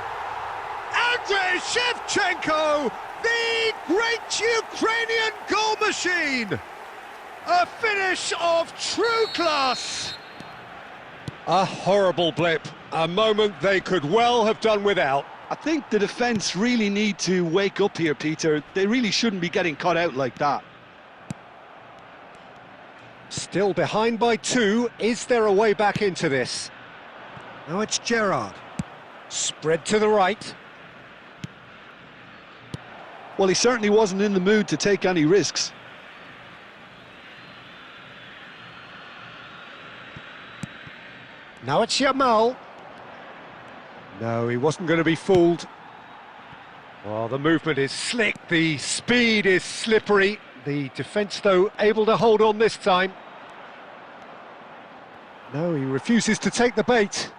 Andrei Shevchenko, the great Ukrainian goal machine! A finish of true class! A horrible blip, a moment they could well have done without. I think the defence really need to wake up here, Peter. They really shouldn't be getting caught out like that. Still behind by 2, is there a way back into this? Now it's Gerrard. Spread to the right. Well, he certainly wasn't in the mood to take any risks. Now it's Yamal. No, he wasn't going to be fooled. Well, the movement is slick, the speed is slippery. The defence, though, able to hold on this time. No, he refuses to take the bait.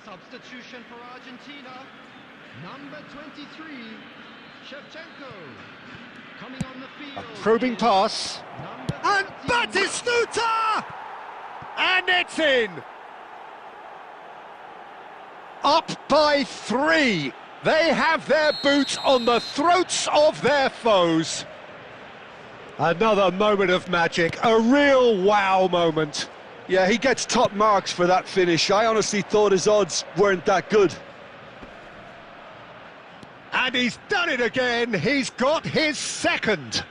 Substitution for Argentina. Number 23, Shevchenko. Coming on the field. A probing pass. And Batistuta! And it's in! Up by 3. They have their boots on the throats of their foes. Another moment of magic, a real wow moment. Yeah, he gets top marks for that finish. I honestly thought his odds weren't that good. And he's done it again, he's got his second.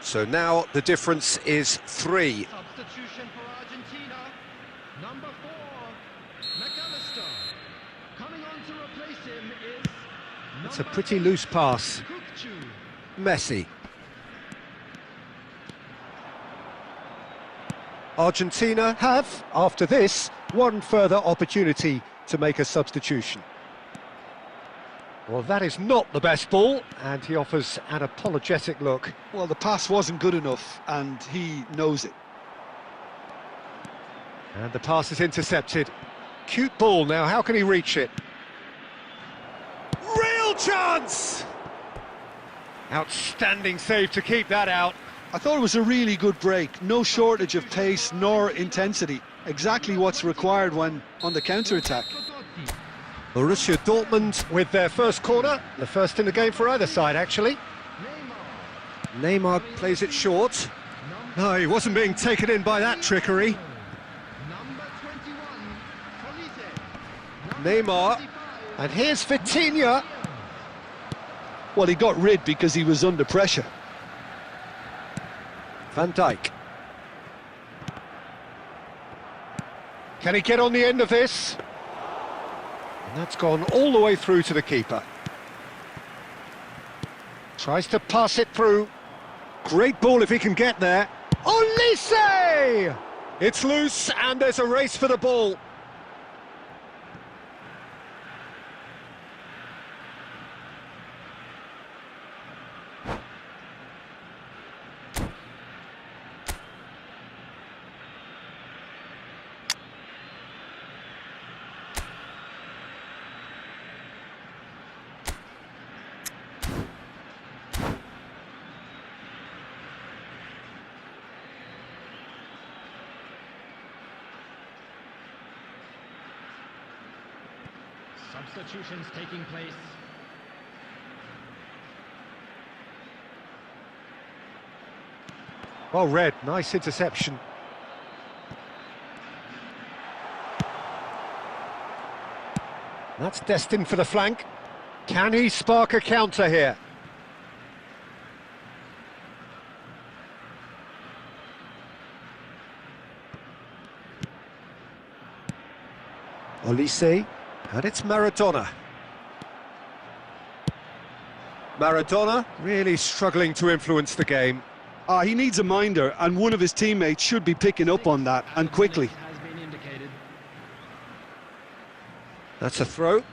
So now the difference is 3. Substitution for Argentina. Number 4, McAllister. Coming on to replace him is It's a pretty loose pass. Kukcu. Messi. Argentina have, after this, one further opportunity to make a substitution. Well, that is not the best ball, and he offers an apologetic look. Well, the pass wasn't good enough, and he knows it. And the pass is intercepted. Cute ball now, how can he reach it? Real chance! Outstanding save to keep that out. I thought it was a really good break. No shortage of pace nor intensity. Exactly what's required when on the counter-attack. Borussia Dortmund with their first corner, the first in the game for either side, actually. Neymar plays it short. No, he wasn't being taken in by that trickery. Number 21, Polite. Neymar, and here's Vitinha. Well, he got rid because he was under pressure. Van Dijk. Can he get on the end of this? And that's gone all the way through to the keeper. Tries to pass it through. Great ball if he can get there. Olise! It's loose and there's a race for the ball. Substitutions taking place. Well read, nice interception. That's destined for the flank. Can he spark a counter here? Olise. And it's Maradona. Maradona really struggling to influence the game. He needs a minder, and one of his teammates should be picking up on that, and quickly. Has been indicated. That's a throw.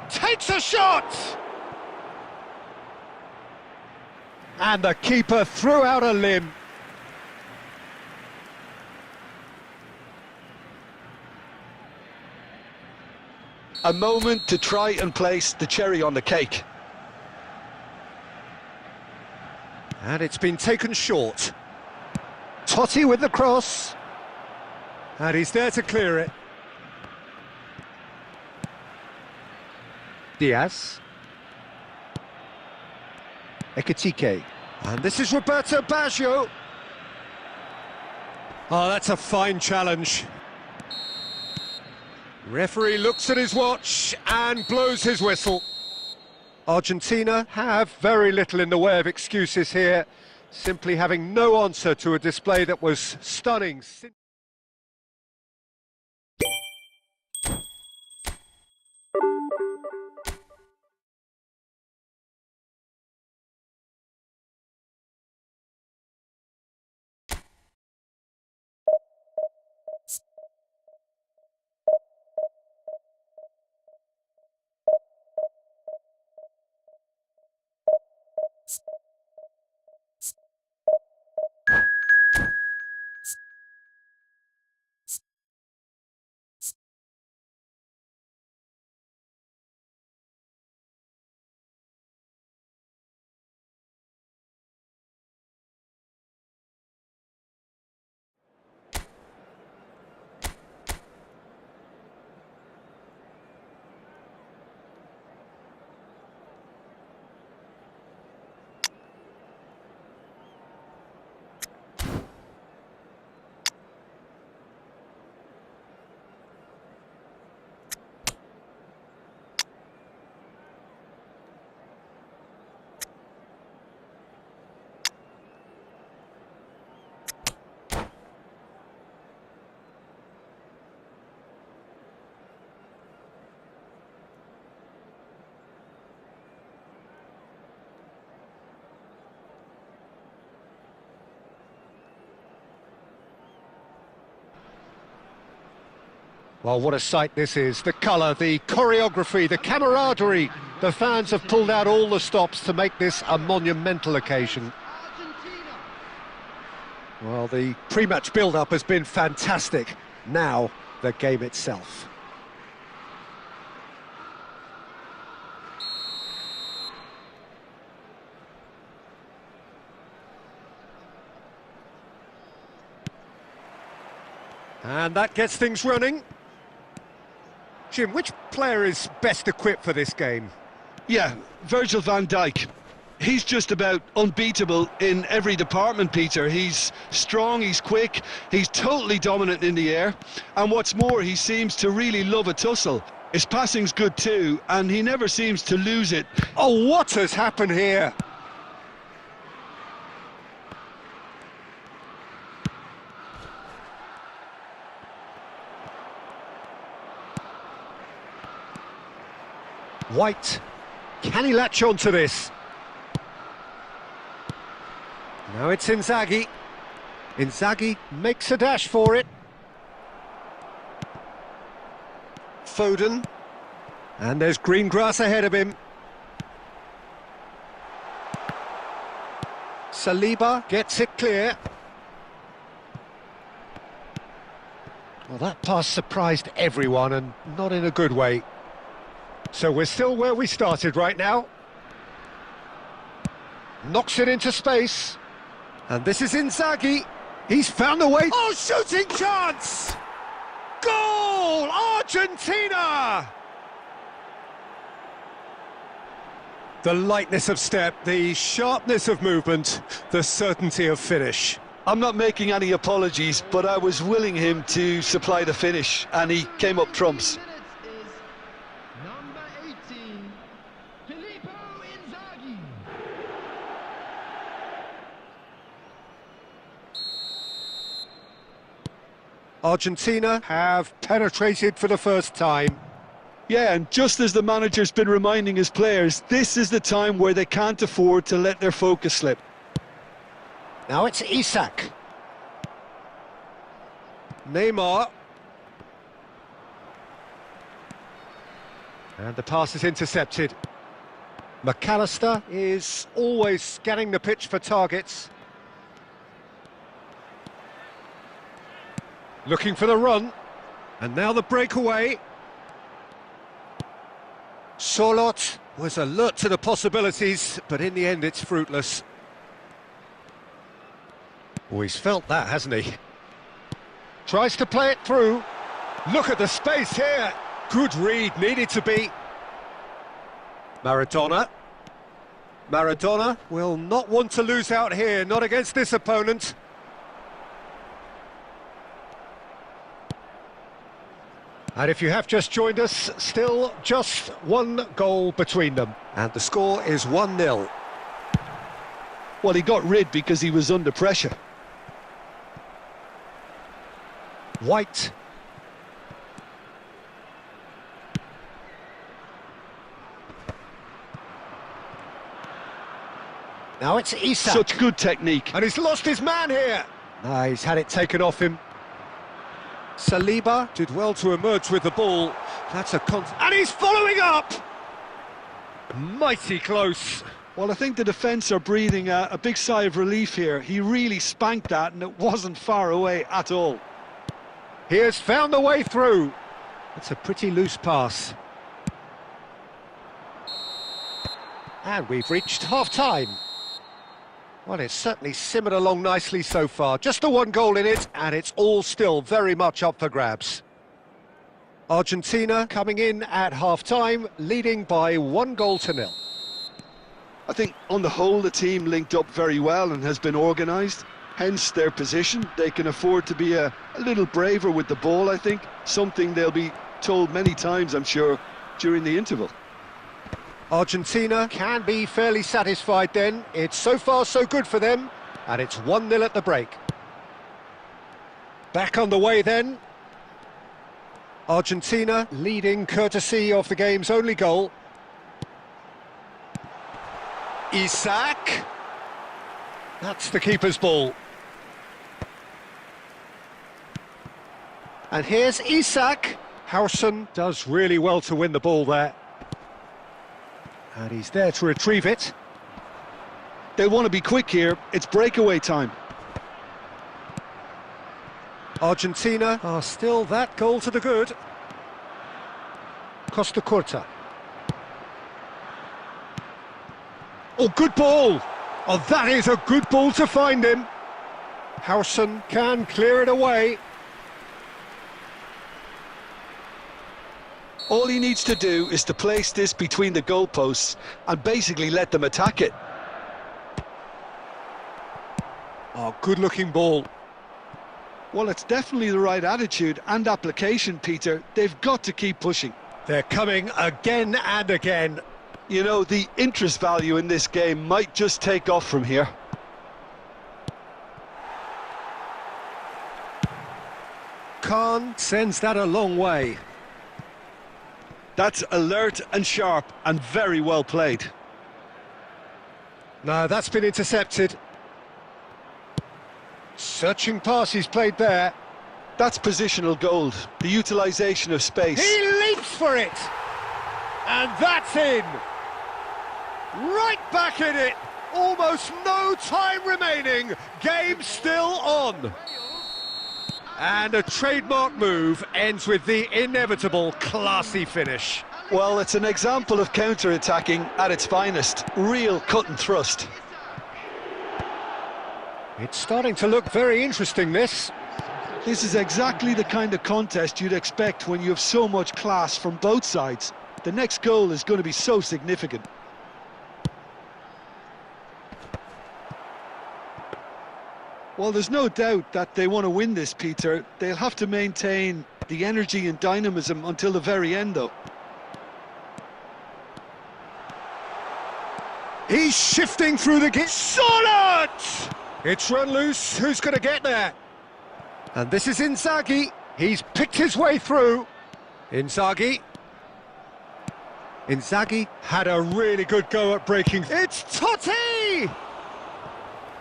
Takes a shot! And the keeper threw out a limb. A moment to try and place the cherry on the cake. And it's been taken short. Totti with the cross. And he's there to clear it. Diaz. Ekitike. And this is Roberto Baggio. Oh, that's a fine challenge. Referee looks at his watch and blows his whistle. Argentina have very little in the way of excuses here, simply having no answer to a display that was stunning. Well, what a sight this is. The colour, the choreography, the camaraderie. The fans have pulled out all the stops to make this a monumental occasion. Argentina. Well, the pre-match build-up has been fantastic. Now, the game itself. And that gets things running. Jim, which player is best equipped for this game? Yeah, Virgil van Dijk. He's just about unbeatable in every department, Peter. He's strong, he's quick, he's totally dominant in the air. And what's more, he seems to really love a tussle. His passing's good too, and he never seems to lose it. Oh, what has happened here? White, can he latch on to this? Now it's Inzaghi. Inzaghi makes a dash for it. Foden. And there's green grass ahead of him. Saliba gets it clear. Well, that pass surprised everyone, and not in a good way. So we're still where we started right now. Knocks it into space. And this is Inzaghi. He's found a way. Oh, shooting chance! Goal! Argentina! The lightness of step, the sharpness of movement, the certainty of finish. I'm not making any apologies, but I was willing him to supply the finish, and he came up trumps. Minutes is number 18, Filippo Inzaghi. Argentina have penetrated for the first time. Yeah, and just as the manager's been reminding his players, this is the time where they can't afford to let their focus slip. Now it's Isak. Neymar. And the pass is intercepted. McAllister is always scanning the pitch for targets. Looking for the run. And now the breakaway. Sorloth was alert to the possibilities, but in the end it's fruitless. Oh, he's felt that, hasn't he? Tries to play it through. Look at the space here. Good read, needed to be. Maradona. Maradona will not want to lose out here, not against this opponent. And if you have just joined us, still just one goal between them. And the score is 1-0. Well, he got rid because he was under pressure. White. Now it's Isak. Such good technique. And he's lost his man here. No, he's had it taken off him. Saliba did well to emerge with the ball. That's a and he's following up! Mighty close. Well, I think the defence are breathing a big sigh of relief here. He really spanked that and it wasn't far away at all. He has found the way through. It's a pretty loose pass. And we've reached half-time. Well, it's certainly simmered along nicely so far. Just the one goal in it, and it's all still very much up for grabs. Argentina coming in at half-time, leading by 1-0. I think on the whole the team linked up very well and has been organised. Hence their position. They can afford to be a little braver with the ball, I think. Something they'll be told many times, I'm sure, during the interval. Argentina can be fairly satisfied then. It's so far so good for them, and it's 1-0 at the break. Back on the way then. Argentina leading courtesy of the game's only goal. Isak. That's the keeper's ball. And here's Isak. Howson does really well to win the ball there. And he's there to retrieve it. They want to be quick here. It's breakaway time. Argentina are still that goal to the good. Costa Curta. Oh, good ball! Oh, that is a good ball to find him. Howson can clear it away. All he needs to do is to place this between the goalposts and basically let them attack it. Oh, good-looking ball. Well, it's definitely the right attitude and application, Peter. They've got to keep pushing. They're coming again and again. You know, the interest value in this game might just take off from here. Khan sends that a long way. That's alert and sharp and very well played. No, that's been intercepted. Searching pass he's played there. That's positional gold, the utilisation of space. He leaps for it! And that's in! Right back in it! Almost no time remaining. Game still on. And a trademark move ends with the inevitable classy finish. Well, it's an example of counter-attacking at its finest. Real cut and thrust. It's starting to look very interesting, this. This is exactly the kind of contest you'd expect when you have so much class from both sides. The next goal is going to be so significant. Well, there's no doubt that they want to win this, Peter. They'll have to maintain the energy and dynamism until the very end, though. He's shifting through the gate. Solid! It's run loose. Who's going to get there? And this is Inzaghi. He's picked his way through. Inzaghi. Inzaghi had a really good go at breaking. It's Totti!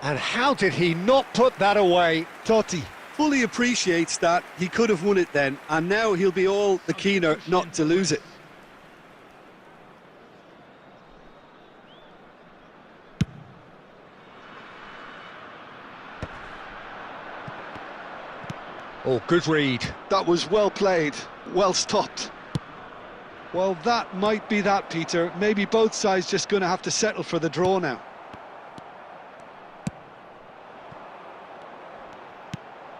And how did he not put that away? Totti fully appreciates that he could have won it then, and now he'll be all the keener not to lose it. Oh, good read. That was well played, well stopped. Well, that might be that, Peter. Maybe both sides just going to have to settle for the draw now.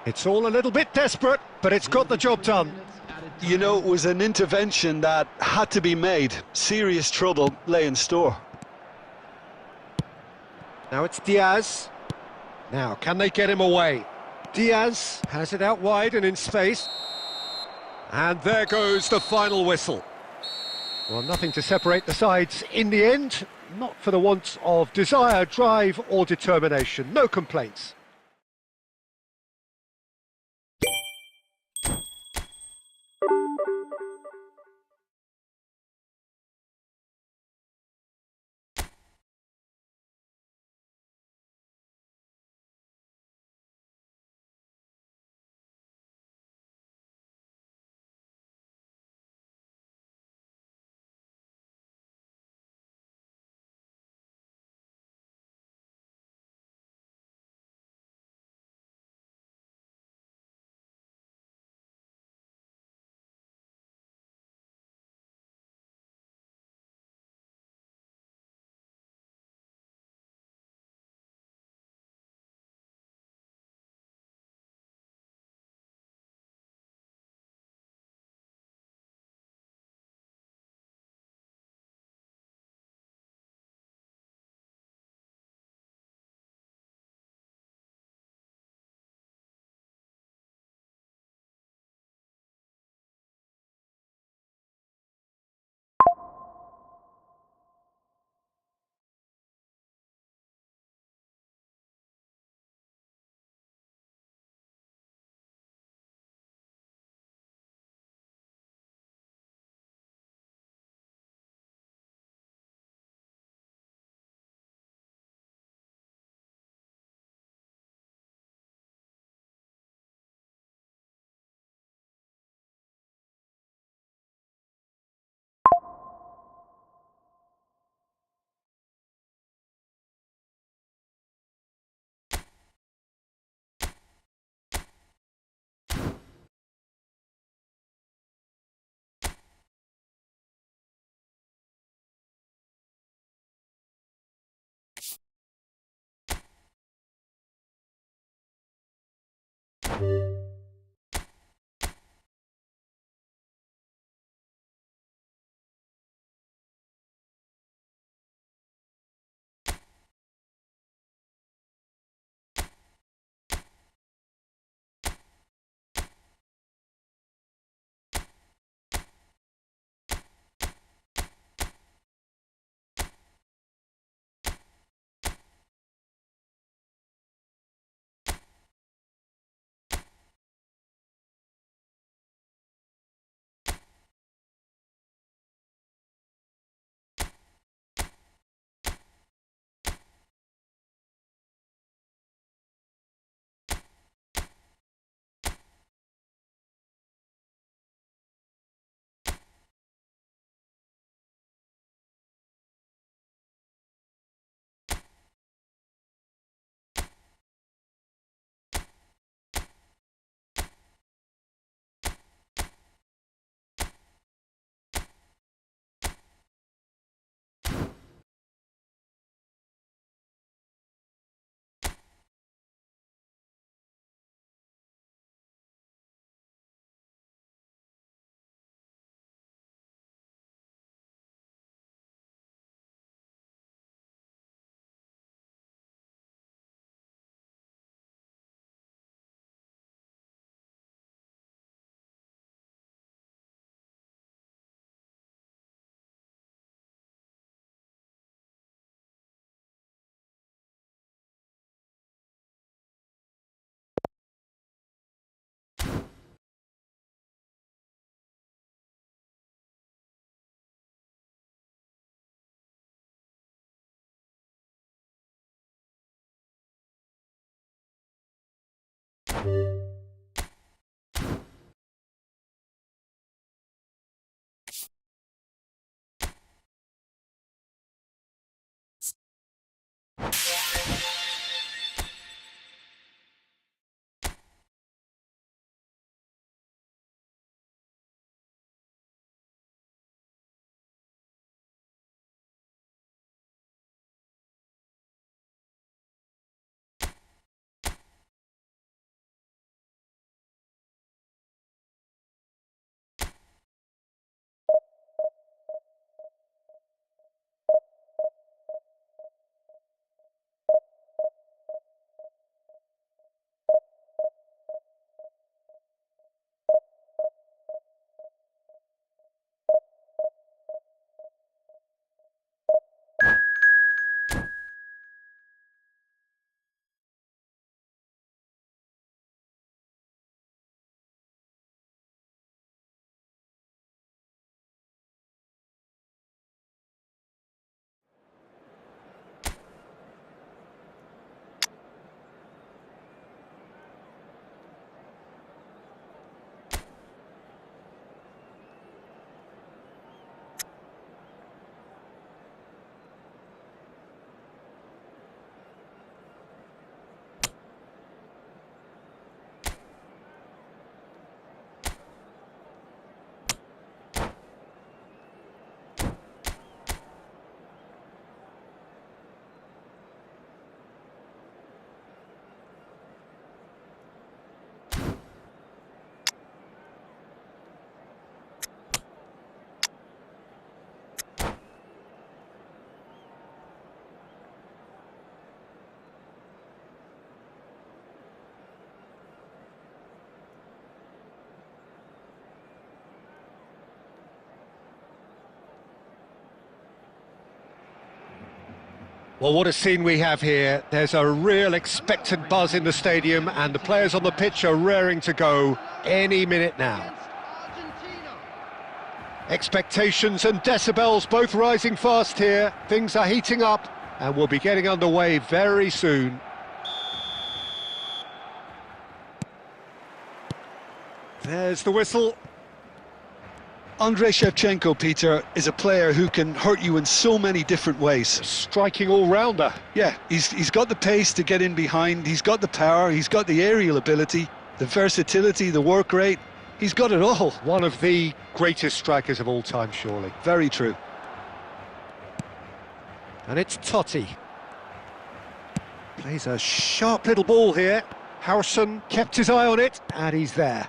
It's all a little bit desperate, but it's got the job done. You know, it was an intervention that had to be made. Serious trouble lay in store. Now it's Diaz. Now, can they get him away? Diaz has it out wide and in space. And there goes the final whistle. Well, nothing to separate the sides in the end. Not for the want of desire, drive or determination. No complaints. Well, what a scene we have here. There's a real expectant buzz in the stadium, and the players on the pitch are raring to go any minute now. Against Argentina. Expectations and decibels both rising fast here. Things are heating up, and we'll be getting underway very soon. There's the whistle. Andrei Shevchenko, Peter, is a player who can hurt you in so many different ways. Striking all-rounder. Yeah, he's got the pace to get in behind, he's got the power, he's got the aerial ability, the versatility, the work rate. He's got it all. One of the greatest strikers of all time, surely. Very true. And it's Totti. Plays a sharp little ball here. Harrison kept his eye on it, and he's there.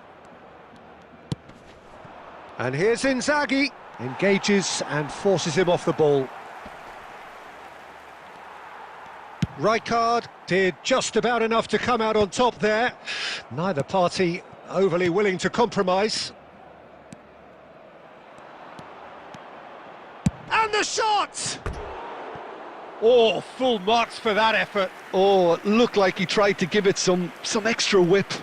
And here's Inzaghi. Engages and forces him off the ball. Rijkaard did just about enough to come out on top there. Neither party overly willing to compromise. And the shot! Oh, full marks for that effort. Oh, it looked like he tried to give it some extra whip.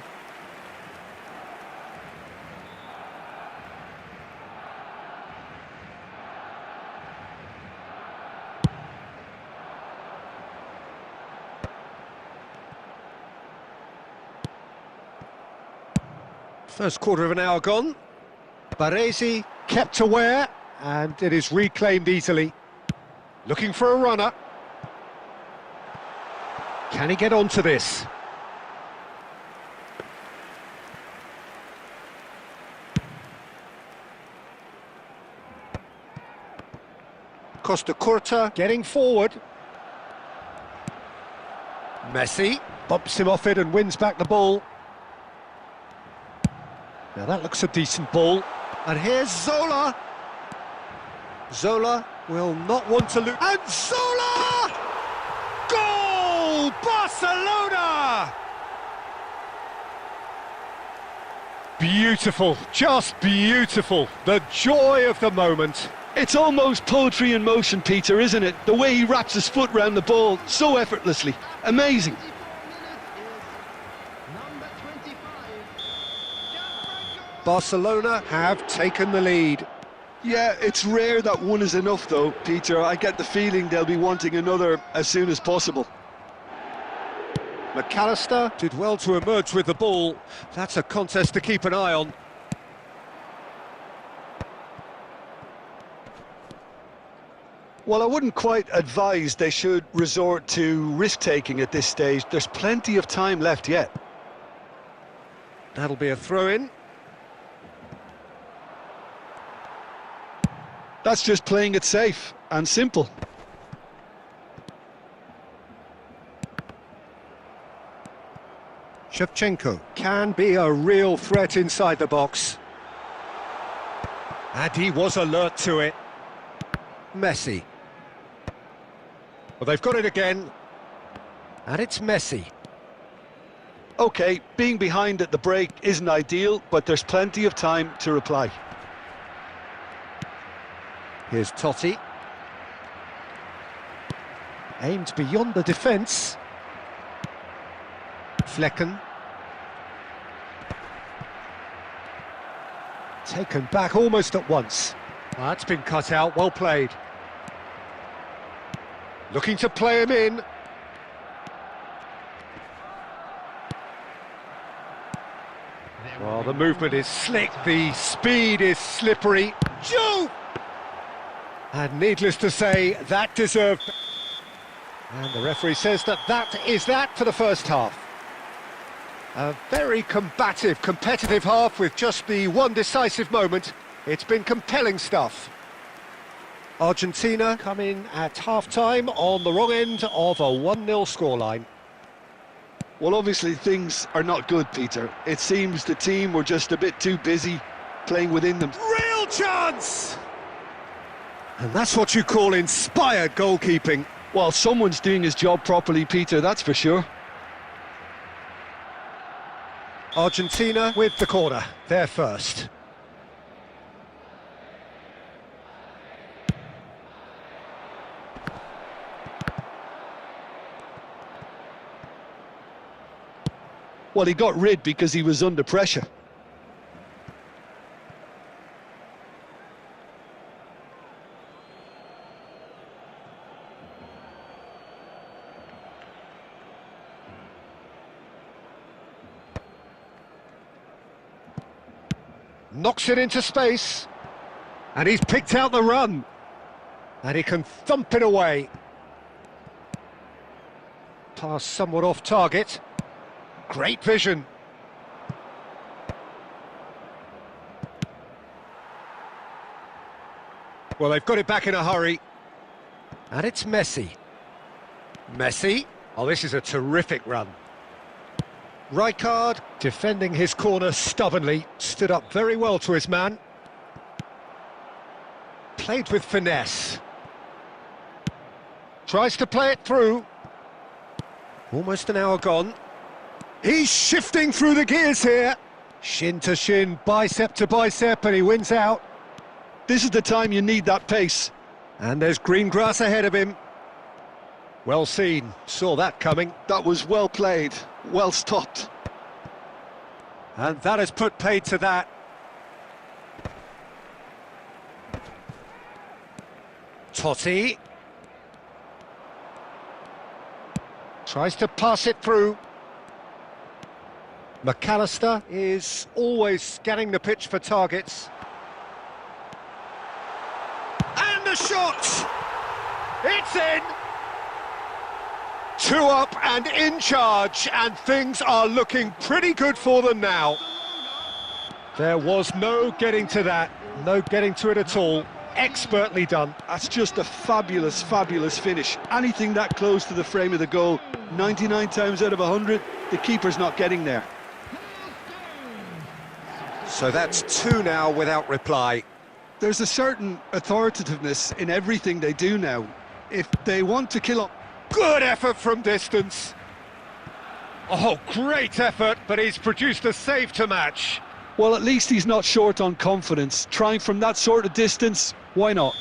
First quarter of an hour gone. Baresi kept aware, and it is reclaimed easily. Looking for a runner. Can he get onto this? Costa Curta getting forward. Messi bumps him off it and wins back the ball. Now that looks a decent ball. And here's Zola. Zola will not want to lose. And Zola! Goal! Barcelona! Beautiful, just beautiful. The joy of the moment. It's almost poetry in motion, Peter, isn't it? The way he wraps his foot round the ball so effortlessly. Amazing. 24 minutes is number 25. Gianfranco. Barcelona have taken the lead. Yeah, it's rare that one is enough, though, Peter. I get the feeling they'll be wanting another as soon as possible. McAllister did well to emerge with the ball. That's a contest to keep an eye on. Well, I wouldn't quite advise they should resort to risk-taking at this stage. There's plenty of time left yet. That'll be a throw-in. That's just playing it safe and simple. Shevchenko can be a real threat inside the box. And he was alert to it. Messi. Well, they've got it again. And it's Messi. OK, being behind at the break isn't ideal, but there's plenty of time to reply. Here's Totti. Aimed beyond the defence. Flecken. Taken back almost at once. That's been cut out, well played. Looking to play him in. Well, the movement is slick, the speed is slippery. Joe! And needless to say, that deserved... And the referee says that is that for the first half. A very combative, competitive half with just the one decisive moment. It's been compelling stuff. Argentina come in at half-time on the wrong end of a 1-0 scoreline. Well, obviously things are not good, Peter. It seems the team were just a bit too busy playing within them. Real chance! And that's what you call inspired goalkeeping. Well, someone's doing his job properly, Peter, that's for sure. Argentina with the corner, they're first. Well, he got rid because he was under pressure. Knocks it into space. And he's picked out the run. And he can thump it away. Pass somewhat off target. Great vision. Well, they've got it back in a hurry. And it's Messi. Messi. Oh, this is a terrific run. Rijkaard, defending his corner stubbornly, stood up very well to his man. Played with finesse. Tries to play it through. Almost an hour gone. He's shifting through the gears here. Shin to shin, bicep to bicep, and he wins out. This is the time you need that pace. And there's green grass ahead of him. Well seen, saw that coming. That was well played, well stopped. And that has put paid to that. Totti. Tries to pass it through. McAllister is always scanning the pitch for targets. And the shot! It's in! 2 up and in charge, and things are looking pretty good for them now. There was no getting to that, no getting to it at all. Expertly done. That's just a fabulous, fabulous finish. Anything that close to the frame of the goal, 99 times out of 100, the keeper's not getting there. So that's 2 now without reply. There's a certain authoritativeness in everything they do now. If they want to kill up... Good effort from distance. Oh, great effort, but he's produced a save to match. Well, at least he's not short on confidence. Trying from that sort of distance, why not?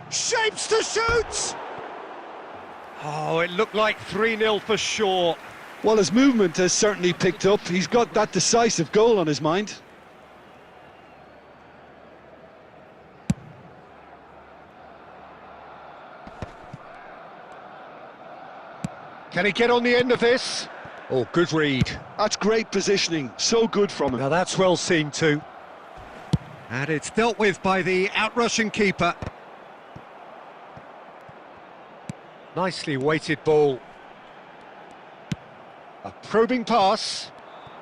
Shapes to shoot! Oh, it looked like 3-0 for sure. Well, his movement has certainly picked up. He's got that decisive goal on his mind. Can he get on the end of this? Oh, good read. That's great positioning. So good from him. Now that's well seen too. And it's dealt with by the out-rushing keeper. Nicely weighted ball. A probing pass.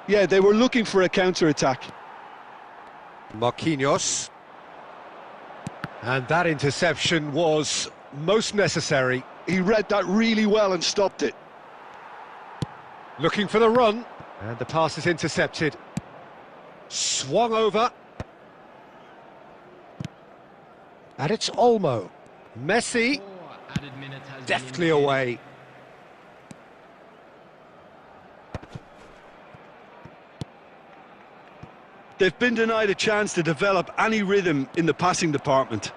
Yeah, they were looking for a counter-attack. Marquinhos. And that interception was most necessary. He read that really well and stopped it. Looking for the run. And the pass is intercepted. Swung over. And it's Olmo. Messi. Deftly away. They've been denied a chance to develop any rhythm in the passing department.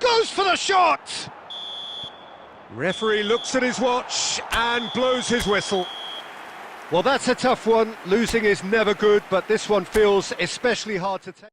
Goes for the shot! Referee looks at his watch and blows his whistle. Well, that's a tough one. Losing is never good, but this one feels especially hard to take.